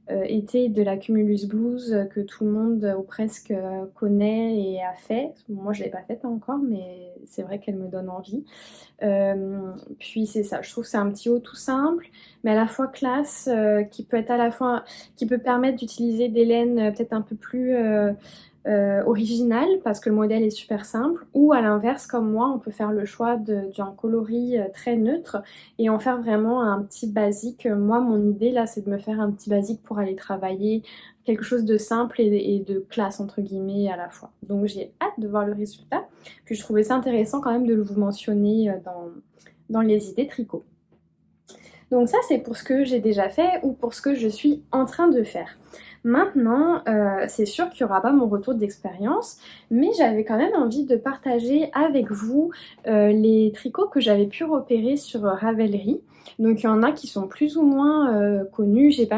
S1: été de la Cumulus Blues que tout le monde ou presque connaît et a fait. Moi je ne l'ai pas faite encore, mais c'est vrai qu'elle me donne envie. Puis c'est ça, je trouve que c'est un petit haut tout simple, mais à la fois classe, qui peut permettre d'utiliser des laines peut-être un peu plus original parce que le modèle est super simple, ou à l'inverse comme moi on peut faire le choix d'un coloris très neutre et en faire vraiment un petit basique. Moi mon idée là c'est de me faire un petit basique pour aller travailler, quelque chose de simple et de classe entre guillemets à la fois. Donc j'ai hâte de voir le résultat, puis je trouvais ça intéressant quand même de vous mentionner dans les idées tricot. Donc ça c'est pour ce que j'ai déjà fait ou pour ce que je suis en train de faire. Maintenant, c'est sûr qu'il n'y aura pas mon retour d'expérience, mais j'avais quand même envie de partager avec vous les tricots que j'avais pu repérer sur Ravelry. Donc il y en a qui sont plus ou moins connus, j'ai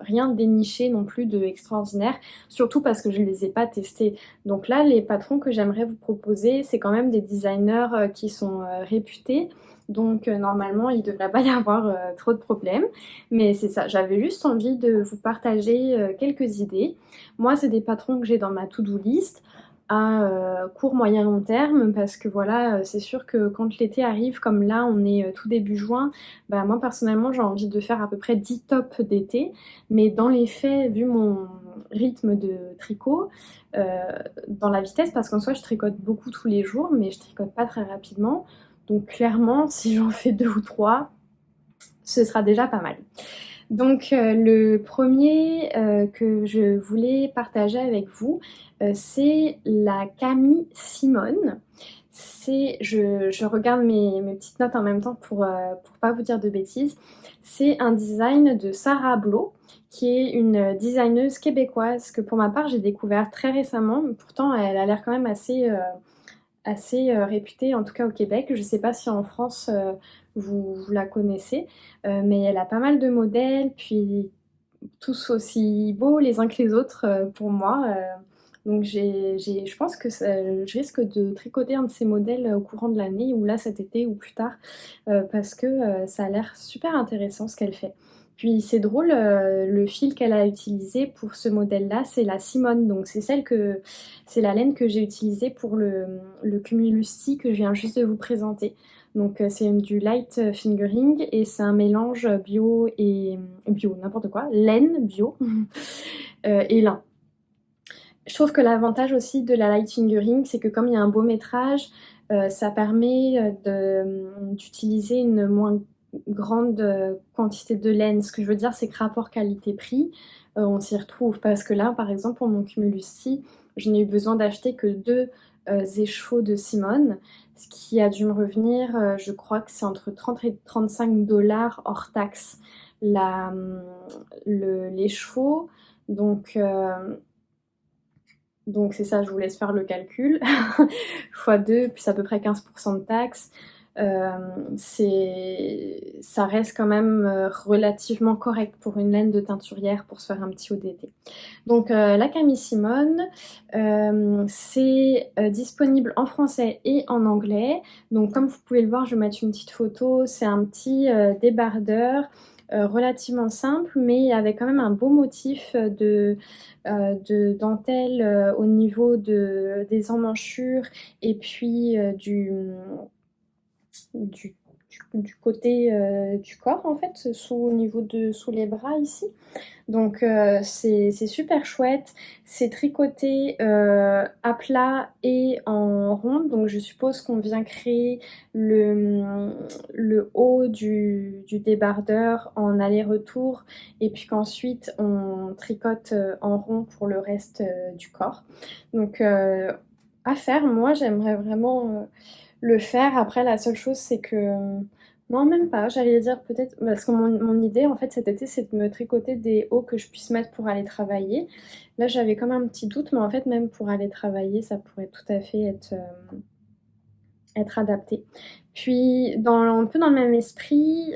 S1: rien déniché non plus de extraordinaire, surtout parce que je ne les ai pas testés. Donc là, les patrons que j'aimerais vous proposer, c'est quand même des designers qui sont réputés. Donc normalement, il ne devrait pas y avoir trop de problèmes. Mais c'est ça, j'avais juste envie de vous partager quelques idées. Moi, c'est des patrons que j'ai dans ma to-do list à court, moyen, long terme, parce que voilà, c'est sûr que quand l'été arrive, comme là, on est tout début juin, bah, moi personnellement, j'ai envie de faire à peu près 10 tops d'été. Mais dans les faits, vu mon rythme de tricot, euh, dans la vitesse, parce qu'en soi, je tricote beaucoup tous les jours, mais je tricote pas très rapidement. Donc clairement, si j'en fais 2 ou 3, ce sera déjà pas mal. Donc le premier que je voulais partager avec vous, c'est la Camille Simone. Je regarde mes petites notes en même temps pour pas vous dire de bêtises. C'est un design de Sarah Blo, qui est une designeuse québécoise que pour ma part j'ai découvert très récemment. Pourtant elle a l'air quand même assez réputée, en tout cas au Québec. Je ne sais pas si en France vous la connaissez, mais elle a pas mal de modèles, puis tous aussi beaux les uns que les autres pour moi. Donc je pense que je risque de tricoter un de ces modèles au courant de l'année, ou là cet été ou plus tard, parce que ça a l'air super intéressant ce qu'elle fait. Puis c'est drôle, le fil qu'elle a utilisé pour ce modèle-là, c'est la Simone. Donc c'est la laine que j'ai utilisée pour le Cumulusty que je viens juste de vous présenter. Donc c'est du light fingering et c'est un mélange bio, n'importe quoi, laine bio et lin. Je trouve que l'avantage aussi de la light fingering, c'est que comme il y a un beau métrage, ça permet d'utiliser une moins grande quantité de laine. Ce que je veux dire, c'est que rapport qualité-prix, on s'y retrouve. Parce que là, par exemple, pour mon Cumulusty, je n'ai eu besoin d'acheter que 2 écheveaux de Simone, ce qui a dû me revenir, je crois que c'est entre 30 et 35 $ hors taxe l'écheveau. Donc, donc c'est ça, je vous laisse faire le calcul. Fois 2, puis c'est à peu près 15% de taxes. Ça reste quand même relativement correct pour une laine de teinturière pour se faire un petit haut d'été. Donc la Camille Simone, c'est disponible en français et en anglais. Donc comme vous pouvez le voir, je vais mettre une petite photo. C'est un petit débardeur relativement simple, mais avec quand même un beau motif de dentelle au niveau des emmanchures et puis du, du côté du corps en fait, sous les bras ici. Donc c'est super chouette, c'est tricoté à plat et en rond, donc je suppose qu'on vient créer le haut du débardeur en aller-retour et puis qu'ensuite on tricote en rond pour le reste du corps. Donc à faire, moi j'aimerais vraiment le faire. Après la seule chose c'est que non, même pas. J'allais dire peut-être, parce que mon idée en fait cet été c'est de me tricoter des hauts que je puisse mettre pour aller travailler. Là j'avais comme un petit doute, mais en fait même pour aller travailler ça pourrait tout à fait être adapté. Puis un peu dans le même esprit,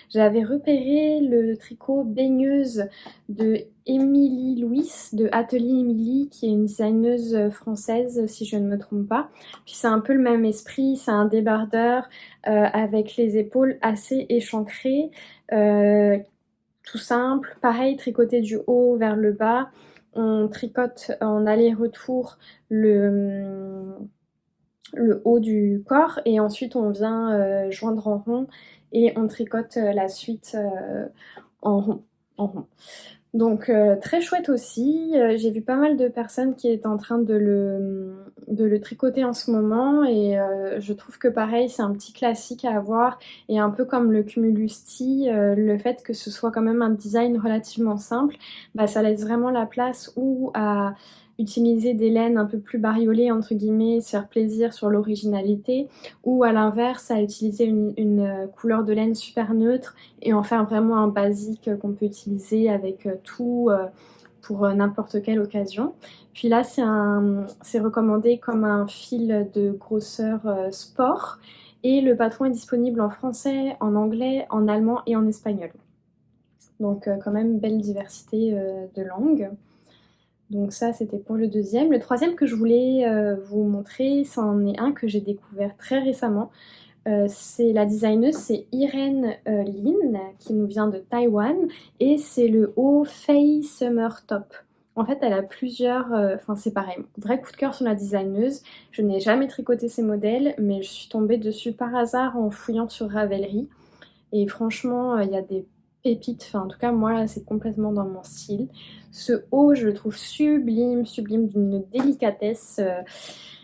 S1: j'avais repéré le tricot baigneuse de Émilie Louis, de Atelier Émilie, qui est une designeuse française si je ne me trompe pas. Puis c'est un peu le même esprit, c'est un débardeur avec les épaules assez échancrées, tout simple. Pareil, tricoté du haut vers le bas. On tricote en aller-retour le haut du corps et ensuite on vient joindre en rond et on tricote la suite en rond. Donc très chouette aussi. J'ai vu pas mal de personnes qui étaient en train de le tricoter en ce moment et je trouve que pareil, c'est un petit classique à avoir et un peu comme le Cumulus Tee, le fait que ce soit quand même un design relativement simple, bah, ça laisse vraiment la place ou à utiliser des laines un peu plus bariolées entre guillemets, se faire plaisir sur l'originalité, ou à l'inverse à utiliser une couleur de laine super neutre et en faire vraiment un basique qu'on peut utiliser avec tout pour n'importe quelle occasion. Puis là, c'est recommandé comme un fil de grosseur sport et le patron est disponible en français, en anglais, en allemand et en espagnol. Donc quand même belle diversité de langues. Donc ça, c'était pour le deuxième. Le troisième que je voulais vous montrer, c'en est un que j'ai découvert très récemment. C'est la designeuse, c'est Irene Lin, qui nous vient de Taïwan, et c'est le haut Fei Summer Top. En fait, elle a plusieurs... Enfin, c'est pareil, vrai coup de cœur sur la designeuse. Je n'ai jamais tricoté ces modèles, mais je suis tombée dessus par hasard en fouillant sur Ravelry. Et franchement, il y a des pépites. Enfin, en tout cas, moi, là, c'est complètement dans mon style. Ce haut, je le trouve sublime, sublime, d'une délicatesse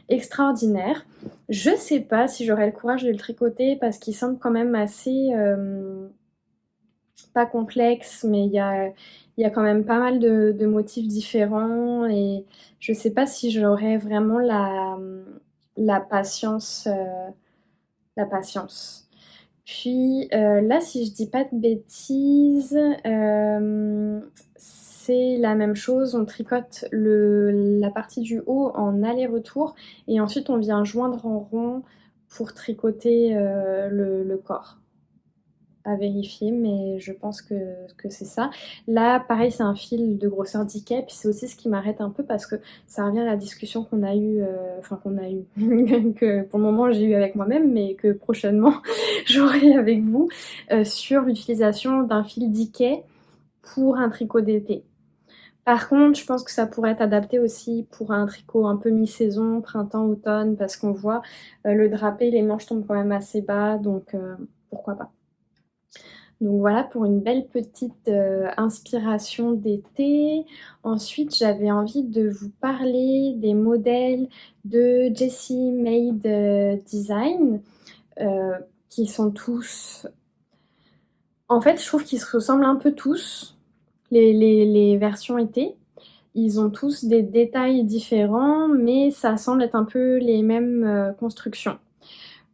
S1: extraordinaire. Je sais pas si j'aurai le courage de le tricoter parce qu'il semble quand même assez pas complexe, mais il y a quand même pas mal de motifs différents et je sais pas si j'aurai vraiment la patience. La patience. Puis là, si je dis pas de bêtises, c'est la même chose. On tricote la partie du haut en aller-retour et ensuite on vient joindre en rond pour tricoter le corps. À vérifier, mais je pense que c'est ça. Là, pareil, c'est un fil de grosseur 10K, puis c'est aussi ce qui m'arrête un peu parce que ça revient à la discussion qu'on a eue, que pour le moment j'ai eu avec moi-même, mais que prochainement j'aurai avec vous, sur l'utilisation d'un fil 10K pour un tricot d'été. Par contre, je pense que ça pourrait être adapté aussi pour un tricot un peu mi-saison, printemps-automne, parce qu'on voit le drapé, les manches tombent quand même assez bas, donc pourquoi pas. Donc voilà pour une belle petite inspiration d'été. Ensuite, j'avais envie de vous parler des modèles de Jessie Made Design qui sont tous... En fait, je trouve qu'ils se ressemblent un peu tous, les versions été. Ils ont tous des détails différents, mais ça semble être un peu les mêmes constructions.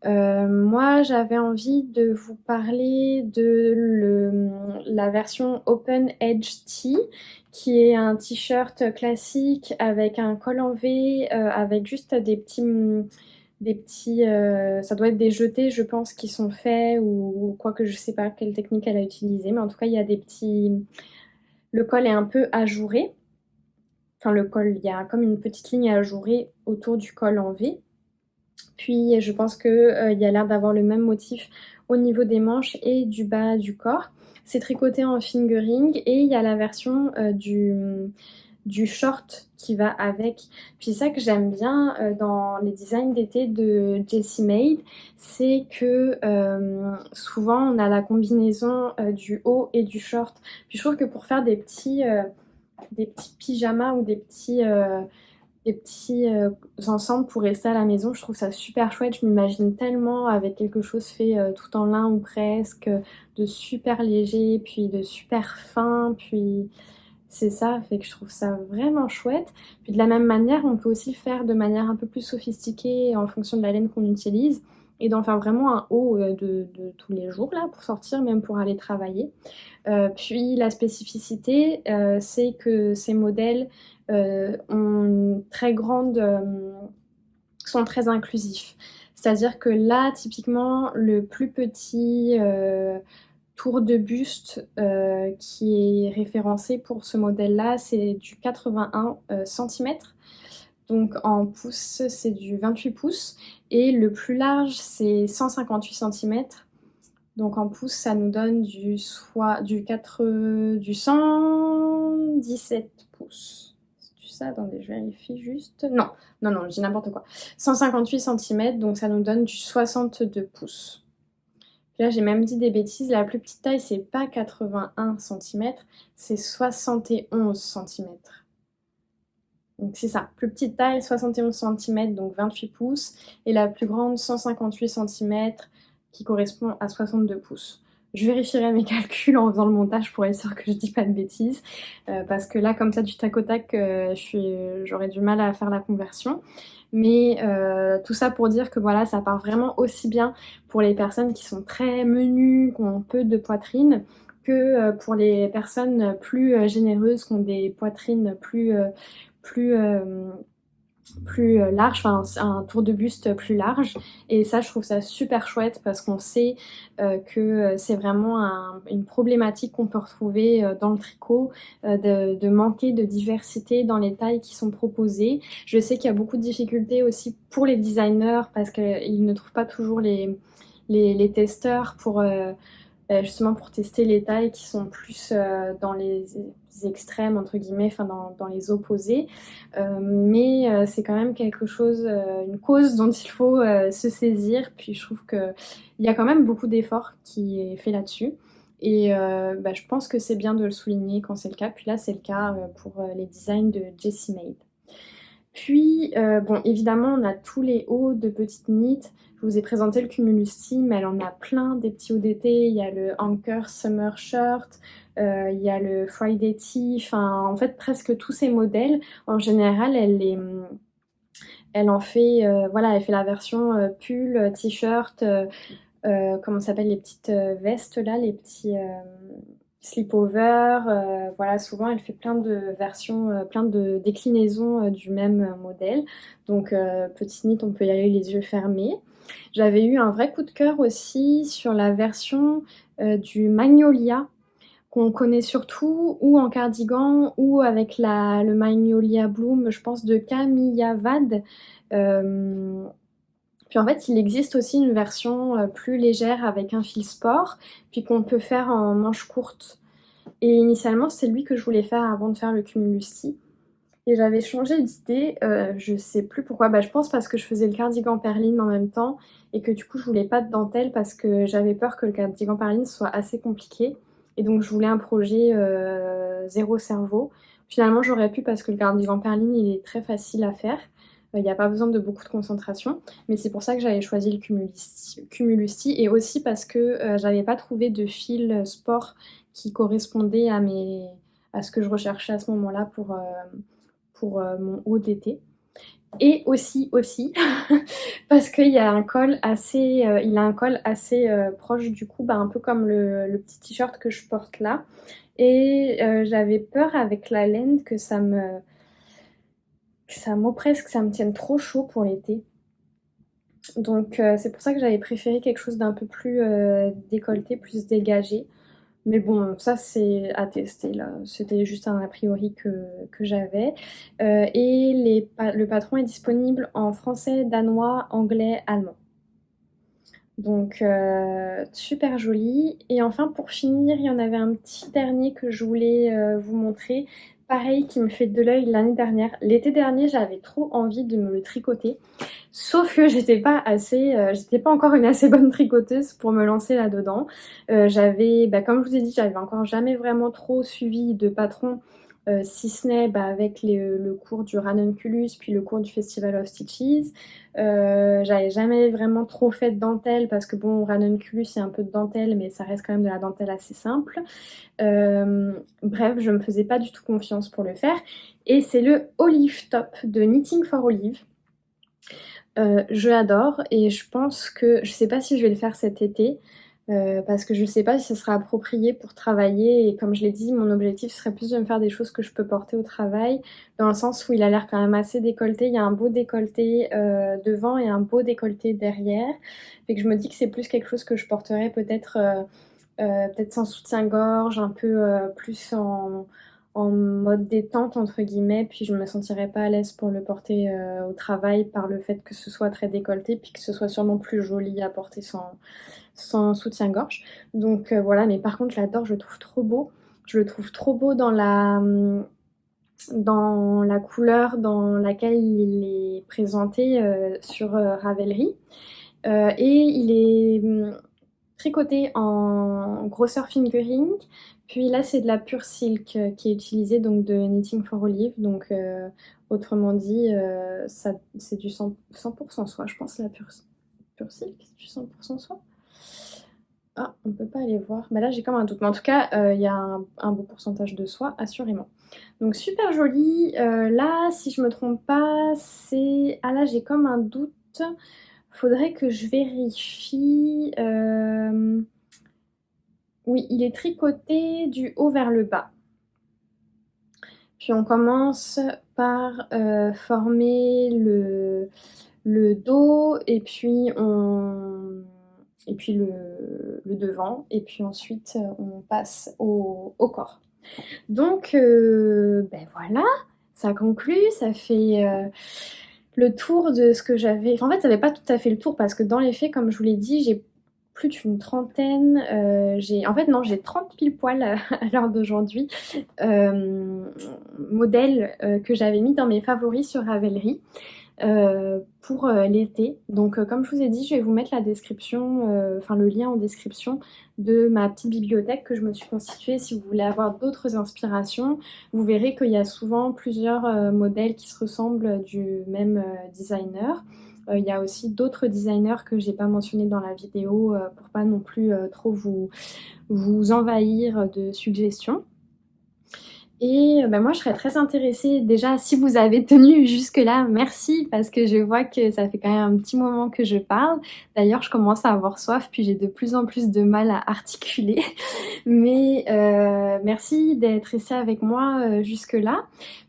S1: Moi, j'avais envie de vous parler de la version Open Edge Tee, qui est un t-shirt classique avec un col en V, avec juste ça doit être des jetés, je pense, qui sont faits, ou quoi que je sais pas quelle technique elle a utilisée, mais en tout cas, il y a des petits... Le col est un peu ajouré. Enfin, le col, il y a comme une petite ligne ajourée autour du col en V. Puis je pense qu'il y a l'air d'avoir le même motif au niveau des manches et du bas du corps. C'est tricoté en fingering et il y a la version du short qui va avec. Puis ça que j'aime bien dans les designs d'été de Jessie Made, c'est que souvent on a la combinaison du haut et du short. Puis je trouve que pour faire des petits pyjamas ou des petits ensembles pour rester à la maison. Je trouve ça super chouette. Je m'imagine tellement avec quelque chose fait tout en lin ou presque, de super léger, puis de super fin, puis c'est ça, fait que je trouve ça vraiment chouette. Puis de la même manière, on peut aussi le faire de manière un peu plus sophistiquée en fonction de la laine qu'on utilise et d'en faire vraiment un haut de tous les jours là pour sortir, même pour aller travailler. Puis la spécificité, c'est que ces modèles sont très inclusifs. C'est-à-dire que là, typiquement, le plus petit tour de buste qui est référencé pour ce modèle-là, c'est du 81 cm. Donc en pouces, c'est du 28 pouces. Et le plus large, c'est 158 cm. Donc en pouces, ça nous donne du 117 pouces. C'est ça? Attendez, je vérifie juste. Non, je dis n'importe quoi. 158 cm, donc ça nous donne du 62 pouces. Là, j'ai même dit des bêtises, la plus petite taille, c'est pas 81 cm, c'est 71 cm. Donc c'est ça, plus petite taille, 71 cm, donc 28 pouces, et la plus grande, 158 cm, qui correspond à 62 pouces. Je vérifierai mes calculs en faisant le montage pour être sûre que je dis pas de bêtises, parce que là, comme ça, du tac au tac, j'aurais du mal à faire la conversion. Mais tout ça pour dire que voilà, ça part vraiment aussi bien pour les personnes qui sont très menues, qui ont peu de poitrine, que pour les personnes plus généreuses, qui ont des poitrines plus, plus large, enfin un tour de buste plus large. Et ça, je trouve ça super chouette parce qu'on sait que c'est vraiment une problématique qu'on peut retrouver dans le tricot, de manquer de diversité dans les tailles qui sont proposées. Je sais qu'il y a beaucoup de difficultés aussi pour les designers parce qu'ils ne trouvent pas toujours les testeurs pour justement pour tester les tailles qui sont plus dans les extrêmes, entre guillemets, enfin dans les opposés. Mais c'est quand même quelque chose, une cause dont il faut se saisir. Puis je trouve qu'il y a quand même beaucoup d'efforts qui est fait là-dessus. Et je pense que c'est bien de le souligner quand c'est le cas. Puis là, c'est le cas pour les designs de Jessie Maid. Puis, bon, évidemment, on a tous les hauts de petites knits. Je vous ai présenté le Cumulus Tee, mais elle en a plein des petits hauts d'été. Il y a le Anchor Summer Shirt, il y a le Friday Tee. Enfin, en fait, presque tous ces modèles, en général, elle en fait, voilà, elle fait la version pull, t-shirt, comment ça s'appelle, les petites vestes là, les petits sleepover. Voilà, souvent elle fait plein de versions, plein de déclinaisons du même modèle. Donc petite knit, on peut y aller les yeux fermés. J'avais eu un vrai coup de cœur aussi sur la version du Magnolia qu'on connaît surtout ou en cardigan ou avec le Magnolia Bloom, je pense, de Camilla Vade. Puis en fait, il existe aussi une version plus légère avec un fil sport, puis qu'on peut faire en manche courte. Et initialement, c'est lui que je voulais faire avant de faire le Cumulus Tee. Et j'avais changé d'idée, je sais plus pourquoi. Je pense parce que je faisais le cardigan perline en même temps et que du coup, je voulais pas de dentelle parce que j'avais peur que le cardigan perline soit assez compliqué. Et donc, je voulais un projet zéro cerveau. Finalement, j'aurais pu parce que le cardigan perline, il est très facile à faire. Il n'y a pas besoin de beaucoup de concentration. Mais c'est pour ça que j'avais choisi le Cumulus Tee et aussi parce que j'avais pas trouvé de fil sport qui correspondait à ce que je recherchais à ce moment-là pour mon haut d'été. Et aussi parce qu'il a un col assez, proche du cou, un peu comme le petit t-shirt que je porte là. Et j'avais peur avec la laine que ça m'oppresse, que ça me tienne trop chaud pour l'été. Donc c'est pour ça que j'avais préféré quelque chose d'un peu plus décolleté, plus dégagé. Mais bon, ça c'est à tester là. C'était juste un a priori que j'avais. Et le patron est disponible en français, danois, anglais, allemand. Donc super joli. Et enfin pour finir, il y en avait un petit dernier que je voulais vous montrer. Pareil, qui me fait de l'œil l'année dernière. L'été dernier, j'avais trop envie de me le tricoter. Sauf que j'étais pas encore une assez bonne tricoteuse pour me lancer là-dedans. Comme je vous ai dit, j'avais encore jamais vraiment trop suivi de patron, si ce n'est avec le cours du Ranunculus, puis le cours du Festival of Stitches. J'avais jamais vraiment trop fait de dentelle parce que bon, Ranunculus, c'est un peu de dentelle, mais ça reste quand même de la dentelle assez simple. Bref, je me faisais pas du tout confiance pour le faire. Et c'est le Olive Top de Knitting for Olive. Je l'adore et je pense que je sais pas si je vais le faire cet été parce que je sais pas si ce sera approprié pour travailler et comme je l'ai dit, mon objectif serait plus de me faire des choses que je peux porter au travail dans le sens où il a l'air quand même assez décolleté. Il y a un beau décolleté devant et un beau décolleté derrière. Fait que je me dis que c'est plus quelque chose que je porterais peut-être sans soutien-gorge, un peu plus en mode détente entre guillemets, puis je me sentirais pas à l'aise pour le porter au travail par le fait que ce soit très décolleté, puis que ce soit sûrement plus joli à porter sans soutien-gorge. Donc voilà, mais par contre je l'adore, je le trouve trop beau. Je le trouve trop beau dans la couleur dans laquelle il est présenté sur Ravelry. Et il est tricoté en grosseur fingering. Puis là, c'est de la pure silk qui est utilisée, donc de Knitting for Olive. Donc, autrement dit, ça, c'est du 100% soie, je pense, la pure silk, c'est du 100% soie. Ah, on peut pas aller voir. Bah là, j'ai comme un doute. Mais en tout cas, il y a un beau pourcentage de soie, assurément. Donc, super joli. Là, si je me trompe pas, c'est... Ah là, j'ai comme un doute. Faudrait que je vérifie. Oui, il est tricoté du haut vers le bas. Puis on commence par former le dos et puis le devant, et puis ensuite on passe au corps. Donc ben voilà, ça conclut, ça fait le tour de ce que j'avais. Enfin, en fait, ça n'avait pas tout à fait le tour parce que dans les faits, comme je vous l'ai dit, j'ai plus d'une trentaine. En fait, non, j'ai 30 pile poil à l'heure d'aujourd'hui. Modèles que j'avais mis dans mes favoris sur Ravelry. Pour l'été. Donc comme je vous ai dit, je vais vous mettre la description, enfin le lien en description de ma petite bibliothèque que je me suis constituée. Si vous voulez avoir d'autres inspirations, vous verrez qu'il y a souvent plusieurs modèles qui se ressemblent du même designer. Il y a aussi d'autres designers que j'ai pas mentionnés dans la vidéo pour pas non plus trop vous envahir de suggestions. Et bah, moi, je serais très intéressée, déjà, si vous avez tenu jusque-là, merci, parce que je vois que ça fait quand même un petit moment que je parle. D'ailleurs, je commence à avoir soif, puis j'ai de plus en plus de mal à articuler. Mais merci d'être resté avec moi jusque-là.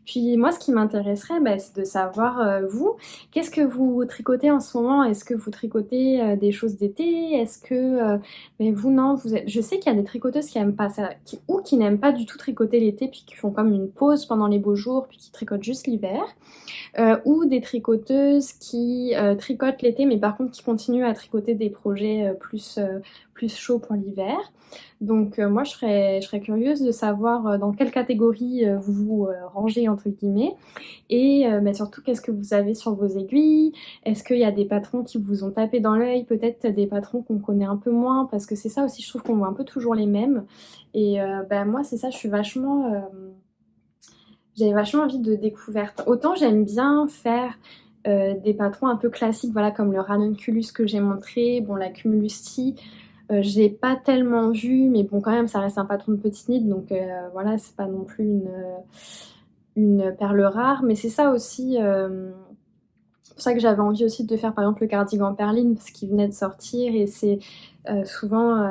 S1: Puis moi, ce qui m'intéresserait, bah, c'est de savoir, vous, qu'est-ce que vous tricotez en ce moment? Est-ce que vous tricotez des choses d'été? Est-ce que... mais vous, non, je sais qu'il y a des tricoteuses qui aiment pas ça, ou qui n'aiment pas du tout tricoter l'été, puis qui font comme une pause pendant les beaux jours, puis qui tricotent juste l'hiver. Ou des tricoteuses qui tricotent l'été, mais par contre qui continuent à tricoter des projets plus chauds pour l'hiver. Donc moi, je serais curieuse de savoir dans quelle catégorie vous vous rangez, entre guillemets. Et bah, surtout, qu'est-ce que vous avez sur vos aiguilles? Est-ce qu'il y a des patrons qui vous ont tapé dans l'œil? Peut-être des patrons qu'on connaît un peu moins, parce que c'est ça aussi, je trouve qu'on voit un peu toujours les mêmes. Et bah, moi, c'est ça, j'avais vachement envie de découverte. Autant j'aime bien faire des patrons un peu classiques, voilà, comme le ranunculus que j'ai montré, bon, la cumulus T, je l'ai pas tellement vu, mais bon, quand même, ça reste un patron de petite nid, donc voilà, c'est pas non plus une perle rare, mais c'est ça aussi. C'est pour ça que j'avais envie aussi de faire par exemple le cardigan perline parce qu'il venait de sortir, et c'est souvent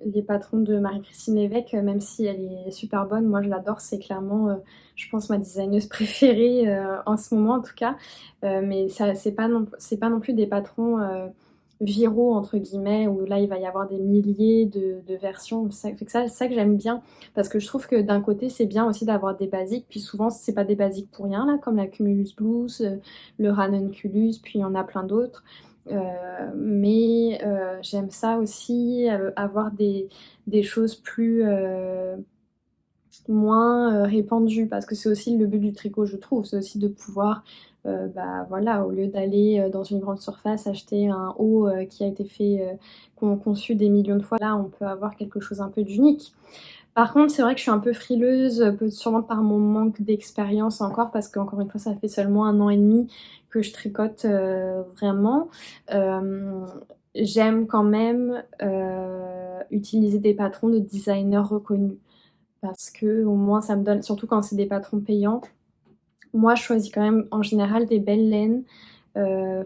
S1: les patrons de Marie-Christine Lévesque, même si elle est super bonne, moi je l'adore, c'est clairement je pense ma designeuse préférée en ce moment en tout cas. Mais ça, c'est pas non plus des patrons viraux entre guillemets, où là il va y avoir des milliers de versions. Ça fait que c'est ça que j'aime bien, parce que je trouve que d'un côté c'est bien aussi d'avoir des basiques, puis souvent c'est pas des basiques pour rien, là, comme la Cumulus Blues, le ranunculus, puis il y en a plein d'autres. Mais j'aime ça aussi, avoir des choses plus moins répandues, parce que c'est aussi le but du tricot, je trouve, c'est aussi de pouvoir bah voilà, au lieu d'aller dans une grande surface acheter un haut qui a été fait, conçu des millions de fois, là on peut avoir quelque chose un peu d'unique. Par contre, c'est vrai que je suis un peu frileuse, sûrement par mon manque d'expérience encore, parce qu'encore une fois, ça fait seulement 1 an et demi que je tricote vraiment. J'aime quand même utiliser des patrons de designers reconnus, parce que au moins ça me donne, surtout quand c'est des patrons payants, moi je choisis quand même en général des belles laines,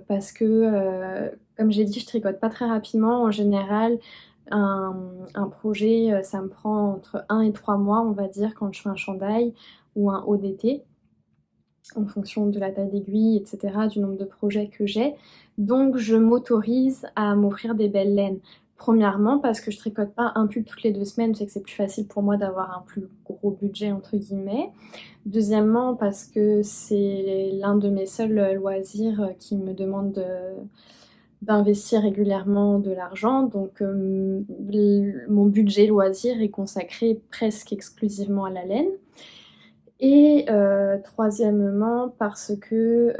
S1: parce que comme j'ai dit, je tricote pas très rapidement. En général, un projet, ça me prend entre 1 et 3 mois, on va dire, quand je fais un chandail ou un haut d'été, en fonction de la taille d'aiguille, etc., du nombre de projets que j'ai. Donc je m'autorise à m'offrir des belles laines. Premièrement, parce que je tricote pas un pull toutes les 2 semaines, c'est que c'est plus facile pour moi d'avoir un plus gros budget, entre guillemets. Deuxièmement, parce que c'est l'un de mes seuls loisirs qui me demande d'investir régulièrement de l'argent. Donc mon budget loisir est consacré presque exclusivement à la laine. Et troisièmement parce que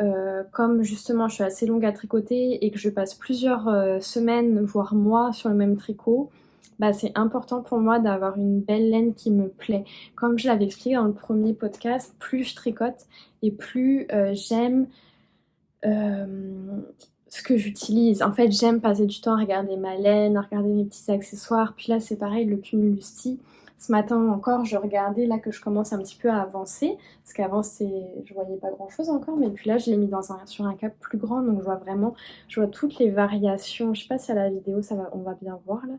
S1: comme justement je suis assez longue à tricoter et que je passe plusieurs semaines voire mois sur le même tricot, bah, c'est important pour moi d'avoir une belle laine qui me plaît. Comme je l'avais expliqué dans le premier podcast, plus je tricote et plus j'aime ce que j'utilise. En fait, j'aime passer du temps à regarder ma laine, à regarder mes petits accessoires. Puis là, c'est pareil, le cumulus-ti. Ce matin encore, je regardais là que je commence un petit peu à avancer. Parce qu'avant, je voyais pas grand-chose encore. Mais puis là, je l'ai mis sur un cap plus grand. Donc, je vois toutes les variations. Je sais pas si à la vidéo, on va bien voir là.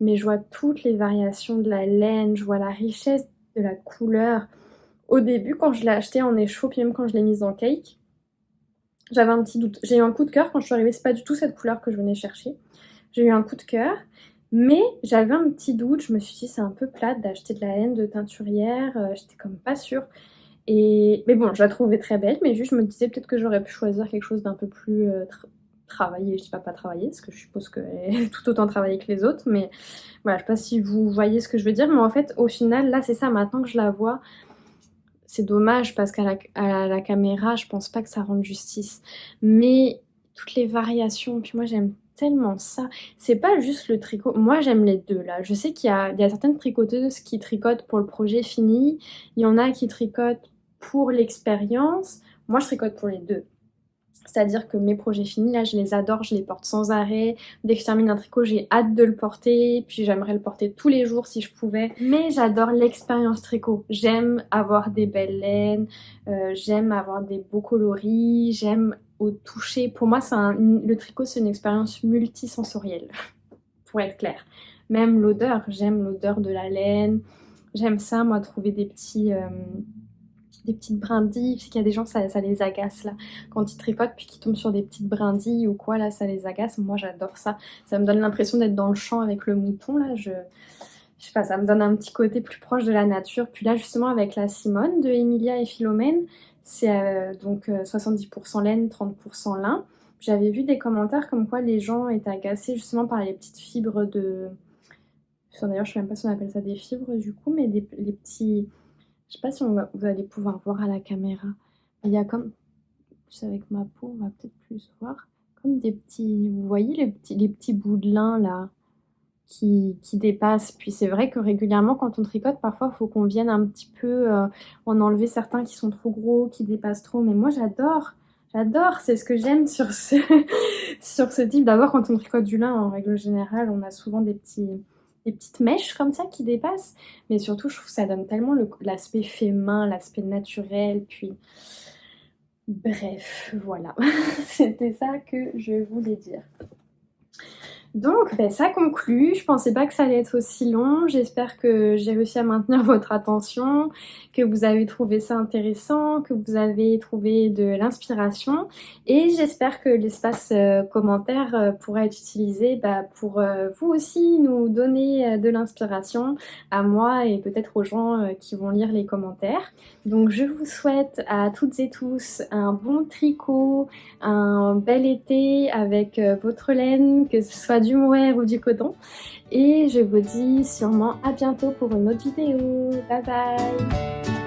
S1: Mais je vois toutes les variations de la laine. Je vois la richesse de la couleur. Au début, quand je l'ai acheté en écho, puis même quand je l'ai mise en cake, j'avais un petit doute. J'ai eu un coup de cœur quand je suis arrivée, c'est pas du tout cette couleur que je venais chercher. J'ai eu un coup de cœur, mais j'avais un petit doute. Je me suis dit, c'est un peu plate d'acheter de la laine de teinturière. J'étais comme pas sûre. Mais bon, je la trouvais très belle, mais juste je me disais peut-être que j'aurais pu choisir quelque chose d'un peu plus travaillé. Je dis pas travaillé, parce que je suppose qu'elle est tout autant travaillée que les autres, mais voilà, je sais pas si vous voyez ce que je veux dire, mais en fait, au final, là, c'est ça, maintenant que je la vois, c'est dommage parce à la caméra, je pense pas que ça rende justice. Mais toutes les variations, puis moi j'aime tellement ça. C'est pas juste le tricot. Moi j'aime les deux là. Je sais il y a certaines tricoteuses qui tricotent pour le projet fini. Il y en a qui tricotent pour l'expérience. Moi je tricote pour les deux. C'est-à-dire que mes projets finis, là, je les adore, je les porte sans arrêt. Dès que je termine un tricot, j'ai hâte de le porter. Puis j'aimerais le porter tous les jours si je pouvais. Mais j'adore l'expérience tricot. J'aime avoir des belles laines, j'aime avoir des beaux coloris, j'aime au toucher. Pour moi, le tricot, c'est une expérience multisensorielle, pour être clair. Même l'odeur, j'aime l'odeur de la laine. J'aime ça, moi, trouver des petites brindilles. Je sais qu'il y a des gens, ça les agace là. Quand ils tricotent puis qu'ils tombent sur des petites brindilles ou quoi, là, ça les agace. Moi, j'adore ça. Ça me donne l'impression d'être dans le champ avec le mouton là. Je sais pas, ça me donne un petit côté plus proche de la nature. Puis là, justement, avec la Simone de Emilia et Philomène, c'est 70% laine, 30% lin. J'avais vu des commentaires comme quoi les gens étaient agacés justement par les petites fibres de... D'ailleurs, je sais même pas si on appelle ça des fibres du coup, mais les petits... Je sais pas si vous allez pouvoir voir à la caméra. Il y a comme, plus avec ma peau, on va peut-être plus voir, comme des petits, vous voyez les petits bouts de lin là qui dépassent. Puis c'est vrai que régulièrement quand on tricote, parfois il faut qu'on vienne un petit peu en enlever certains qui sont trop gros, qui dépassent trop. Mais moi j'adore, c'est ce que j'aime sur sur ce type. D'abord quand on tricote du lin, en règle générale, on a souvent des petites mèches comme ça qui dépassent, mais surtout je trouve que ça donne tellement l'aspect fait main, l'aspect naturel, puis bref, voilà, c'était ça que je voulais dire. Donc ça conclut, je pensais pas que ça allait être aussi long, j'espère que j'ai réussi à maintenir votre attention, que vous avez trouvé ça intéressant, que vous avez trouvé de l'inspiration et j'espère que l'espace commentaire pourra être utilisé pour vous aussi nous donner de l'inspiration à moi et peut-être aux gens qui vont lire les commentaires. Donc je vous souhaite à toutes et tous un bon tricot, un bel été avec votre laine, que ce soit du mohair ou du coton. Et je vous dis sûrement à bientôt pour une autre vidéo. Bye bye!